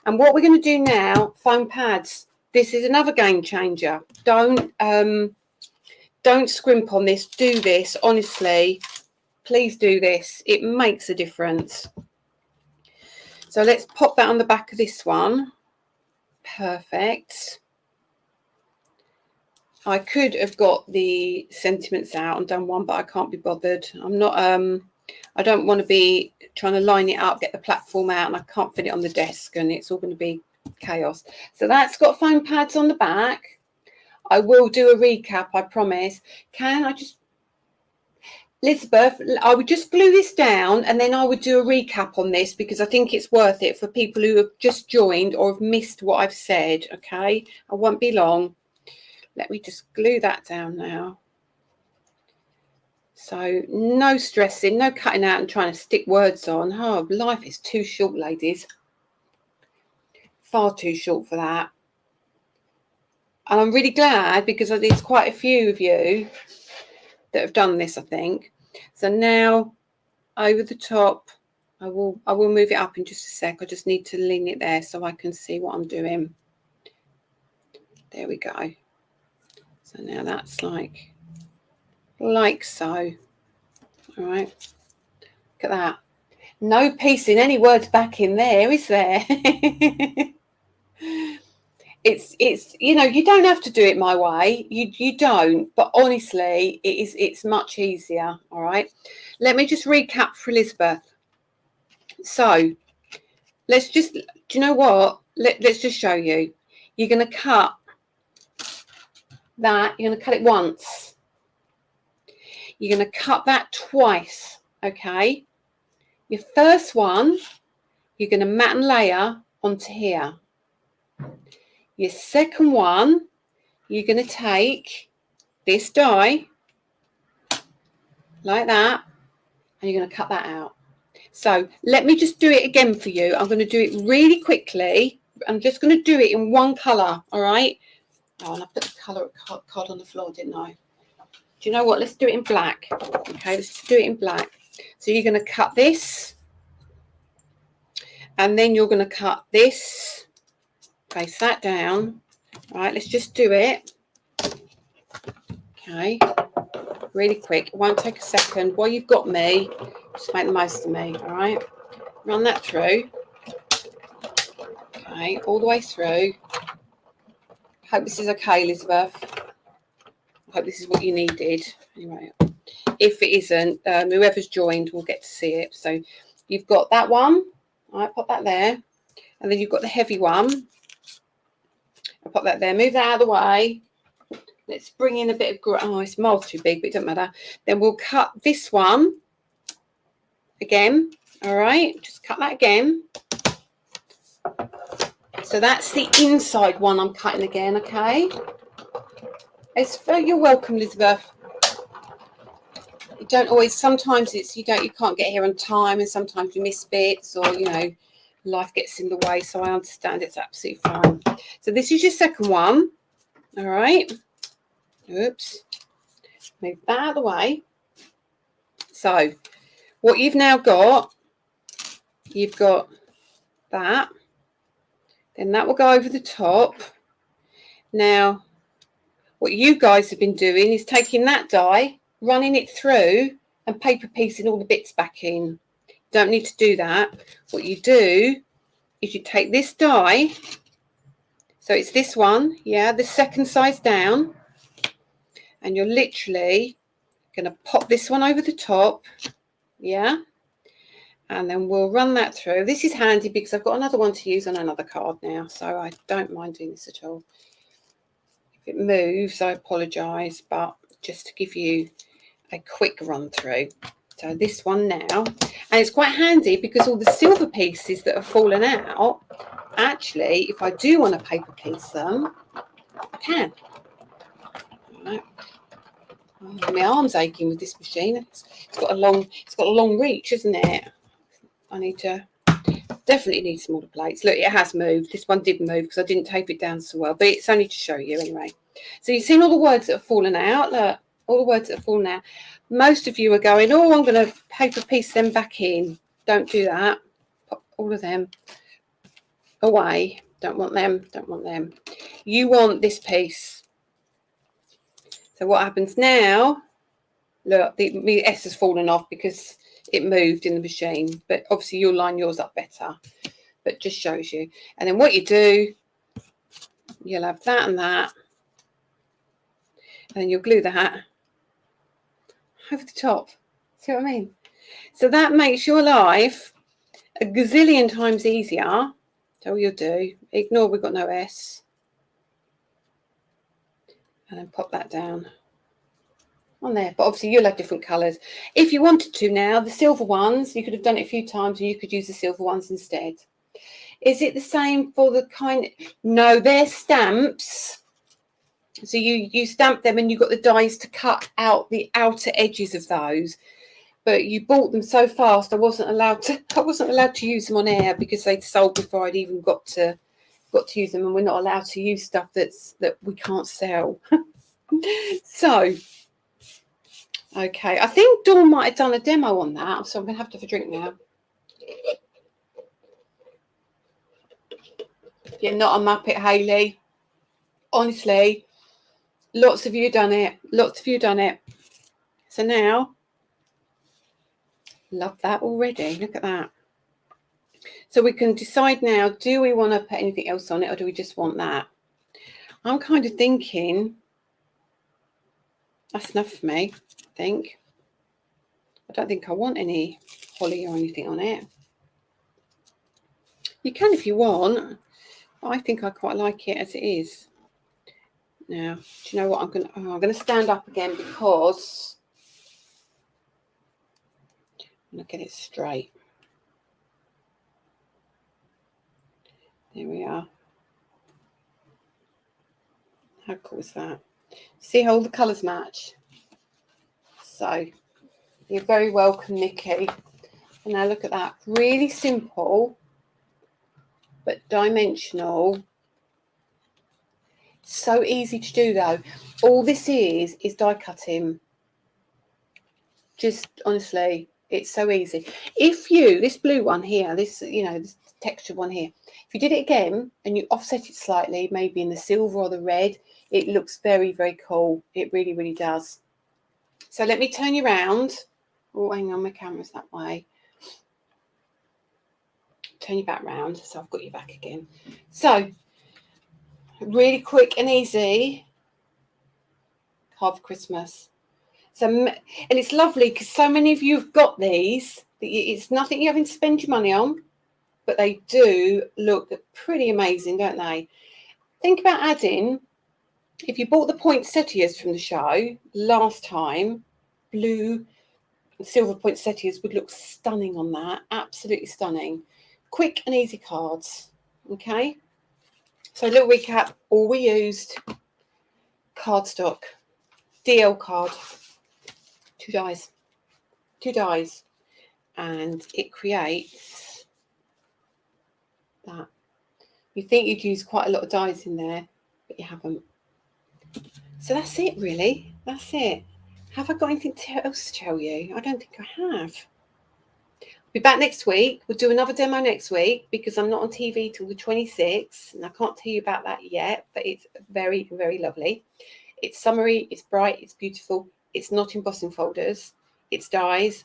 And what we're going to do now, foam pads. This is another game changer. Don't scrimp on this. Do this, honestly. Please do this. It makes a difference. So let's pop that on the back of this one. Perfect. I could have got the sentiments out and done one, but I can't be bothered. I'm not, I don't want to be trying to line it up, get the platform out, and I can't fit it on the desk, and it's all going to be chaos. So that's got foam pads on the back. I will do a recap, I promise. Can I just, Elizabeth, I would just glue this down and then I would do a recap on this because I think it's worth it for people who have just joined or have missed what I've said, okay? I won't be long. Let me just glue that down now. So no stressing, no cutting out and trying to stick words on. Oh, life is too short, ladies. Far too short for that. And I'm really glad because there's quite a few of you that have done this, I think. So now over the top, I will move it up in just a sec. I just need to lean it there so I can see what I'm doing. There we go. So now that's like so. All right. Look at that. No piecing any words back in there, is there? It's you know, you don't have to do it my way. You don't, but honestly, it's much easier. All right. Let me just recap for Elizabeth. So let's just, do you know what? Let's just show you. You're going to cut that. You're going to cut it once. You're going to cut that twice. Okay. Your first one, you're going to mat and layer onto here. Your second one, you're going to take this die like that, and you're going to cut that out. So let me just do it again for you. I'm going to do it really quickly. I'm just going to do it in one colour, all right? Oh, and I put the colour card on the floor, didn't I? Do you know what? Let's do it in black. Okay, let's do it in black. So you're going to cut this, and then you're going to cut this. Place that down. All right, let's just do it. Okay, really quick. It won't take a second. While you've got me, just make the most of me. All right, run that through. Okay, all the way through. Hope this is okay, Elizabeth. I hope this is what you needed. Anyway, if it isn't, whoever's joined will get to see it. So you've got that one. All right, pop that there. And then you've got the heavy one. I'll pop that there. Move that out of the way. Let's bring in a bit of, oh, it's miles too big, but it doesn't matter. Then we'll cut this one again. All right, just cut that again. So that's the inside one I'm cutting again, okay? You're welcome, Elizabeth. You don't always, sometimes it's, you can't get here on time, and sometimes you miss bits, or, you know, life gets in the way, so I understand. It's absolutely fine. So this is your second one. All right. Oops. Move that out of the way. So what you've now got, you've got that. Then that will go over the top. Now, what you guys have been doing is taking that die, running it through, and paper piecing all the bits back in. Don't need to do that. What you do is you take this die, so it's this one, yeah, the second size down, and you're literally going to pop this one over the top, yeah, and then we'll run that through. This is handy because I've got another one to use on another card now, so I don't mind doing this at all. If it moves, I apologise, but just to give you a quick run through. So this one now, and it's quite handy because all the silver pieces that have fallen out, actually, if I do want to paper piece them, I can. All right. Oh, my arm's aching with this machine. It's got a long reach, isn't it? I need to definitely need smaller plates. Look, it has moved. This one did move because I didn't tape it down so well, but it's only to show you anyway. So you've seen all the words that have fallen out. Look, all the words that have fallen out. Most of you are going, oh, I'm going to paper piece them back in. Don't do that. Pop all of them away. Don't want them. Don't want them. You want this piece. So what happens now? Look, the S has fallen off because it moved in the machine. But obviously you'll line yours up better. But just shows you. And then what you do, you'll have that and that. And then you'll glue that over the top. See what I mean? So that makes your life a gazillion times easier. So all you'll do, ignore we've got no S. And then pop that down on there. But obviously you'll have different colours. If you wanted to now, the silver ones, you could have done it a few times and you could use the silver ones instead. Is it the same for the kind? No, they're stamps. So you stamp them and you've got the dies to cut out the outer edges of those. But you bought them so fast I wasn't allowed to use them on air because they'd sold before I'd even got to use them, and we're not allowed to use stuff that we can't sell. So okay, I think Dawn might have done a demo on that, so I'm gonna have to have a drink now. You're not a muppet, Hayley. Honestly, lots of you done it. So now, love that already. Look at that. So we can decide now, do we want to put anything else on it or do we just want that? I'm kind of thinking that's enough for me, I think. I don't think I want any holly or anything on it. You can if you want. I think I quite like it as it is. Now, do you know what? I'm going to stand up again because I'm going to get it straight. There we are. How cool is that? See how all the colours match? So, you're very welcome, Nikki. And now look at that. Really simple, but dimensional. So easy to do, though. All this is die cutting. Just honestly, it's so easy. If you, this blue one here, this, this textured one here, if you did it again and you offset it slightly, maybe in the silver or the red, it looks very, very cool. It really, really does. So let me turn you around. Oh, hang on, my camera's that way. Turn you back round, so I've got you back again. So, really quick and easy card for Christmas. So, and it's lovely because so many of you have got these. It's nothing you having to spend your money on, but they do look pretty amazing, don't they? Think about adding, if you bought the poinsettias from the show last time, blue and silver poinsettias would look stunning on that. Absolutely stunning. Quick and easy cards. Okay. So a little recap. All we used, cardstock, DL card, two dies, and it creates that. You think you'd use quite a lot of dies in there, but you haven't. So that's it, really. That's it. Have I got anything else to tell you? I don't think I have. Be back next week. We'll do another demo next week because I'm not on TV till the 26th, and I can't tell you about that yet, but it's very, very lovely. It's summery, it's bright, it's beautiful. It's not embossing folders. It's dies.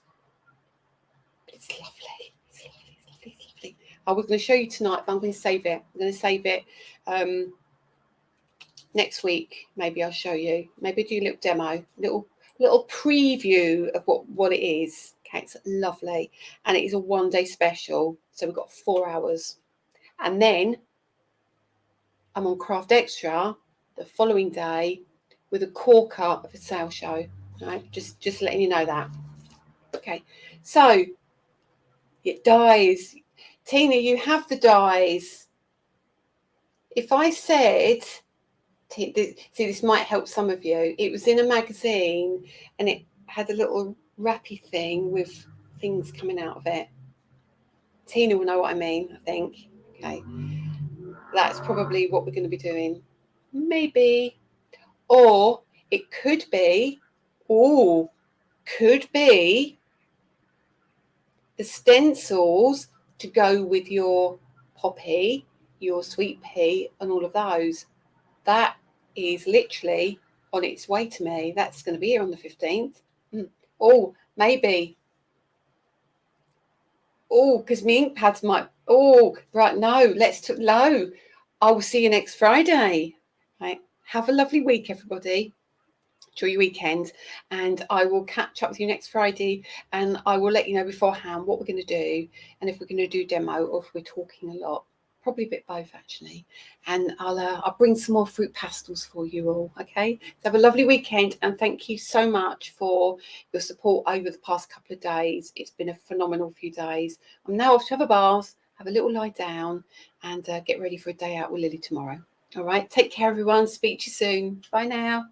But it's lovely. It's lovely, it's lovely, it's lovely. I was going to show you tonight, but I'm going to save it. I'm going to save it next week. Maybe I'll show you. Maybe do a little demo, little preview of what it is. Okay, it's lovely, and it is a one-day special, so we've got 4 hours, and then I'm on Craft Extra the following day with a corker of a sale show. Right, just letting you know that. Okay, so it dies. Tina, you have the dies. If I said, see, this might help some of you. It was in a magazine and it had a little wrappy thing with things coming out of it. Tina will know what I mean, I think. Okay. That's probably what we're going to be doing. Maybe. Or it could be, the stencils to go with your poppy, your sweet pea, and all of those. That is literally on its way to me. That's going to be here on the 15th. Oh, maybe. Oh, because my ink pads might. Oh, right. No, no. I will see you next Friday. Right. Have a lovely week, everybody. Enjoy your weekend, and I will catch up with you next Friday, and I will let you know beforehand what we're going to do and if we're going to do demo or if we're talking a lot. Probably a bit both actually. And I'll bring some more fruit pastels for you all. Okay, so have a lovely weekend, and thank you so much for your support over the past couple of days. It's been a phenomenal few days. I'm now off to have a bath, have a little lie down, and get ready for a day out with Lily tomorrow. All right, take care everyone. Speak to you soon. Bye now.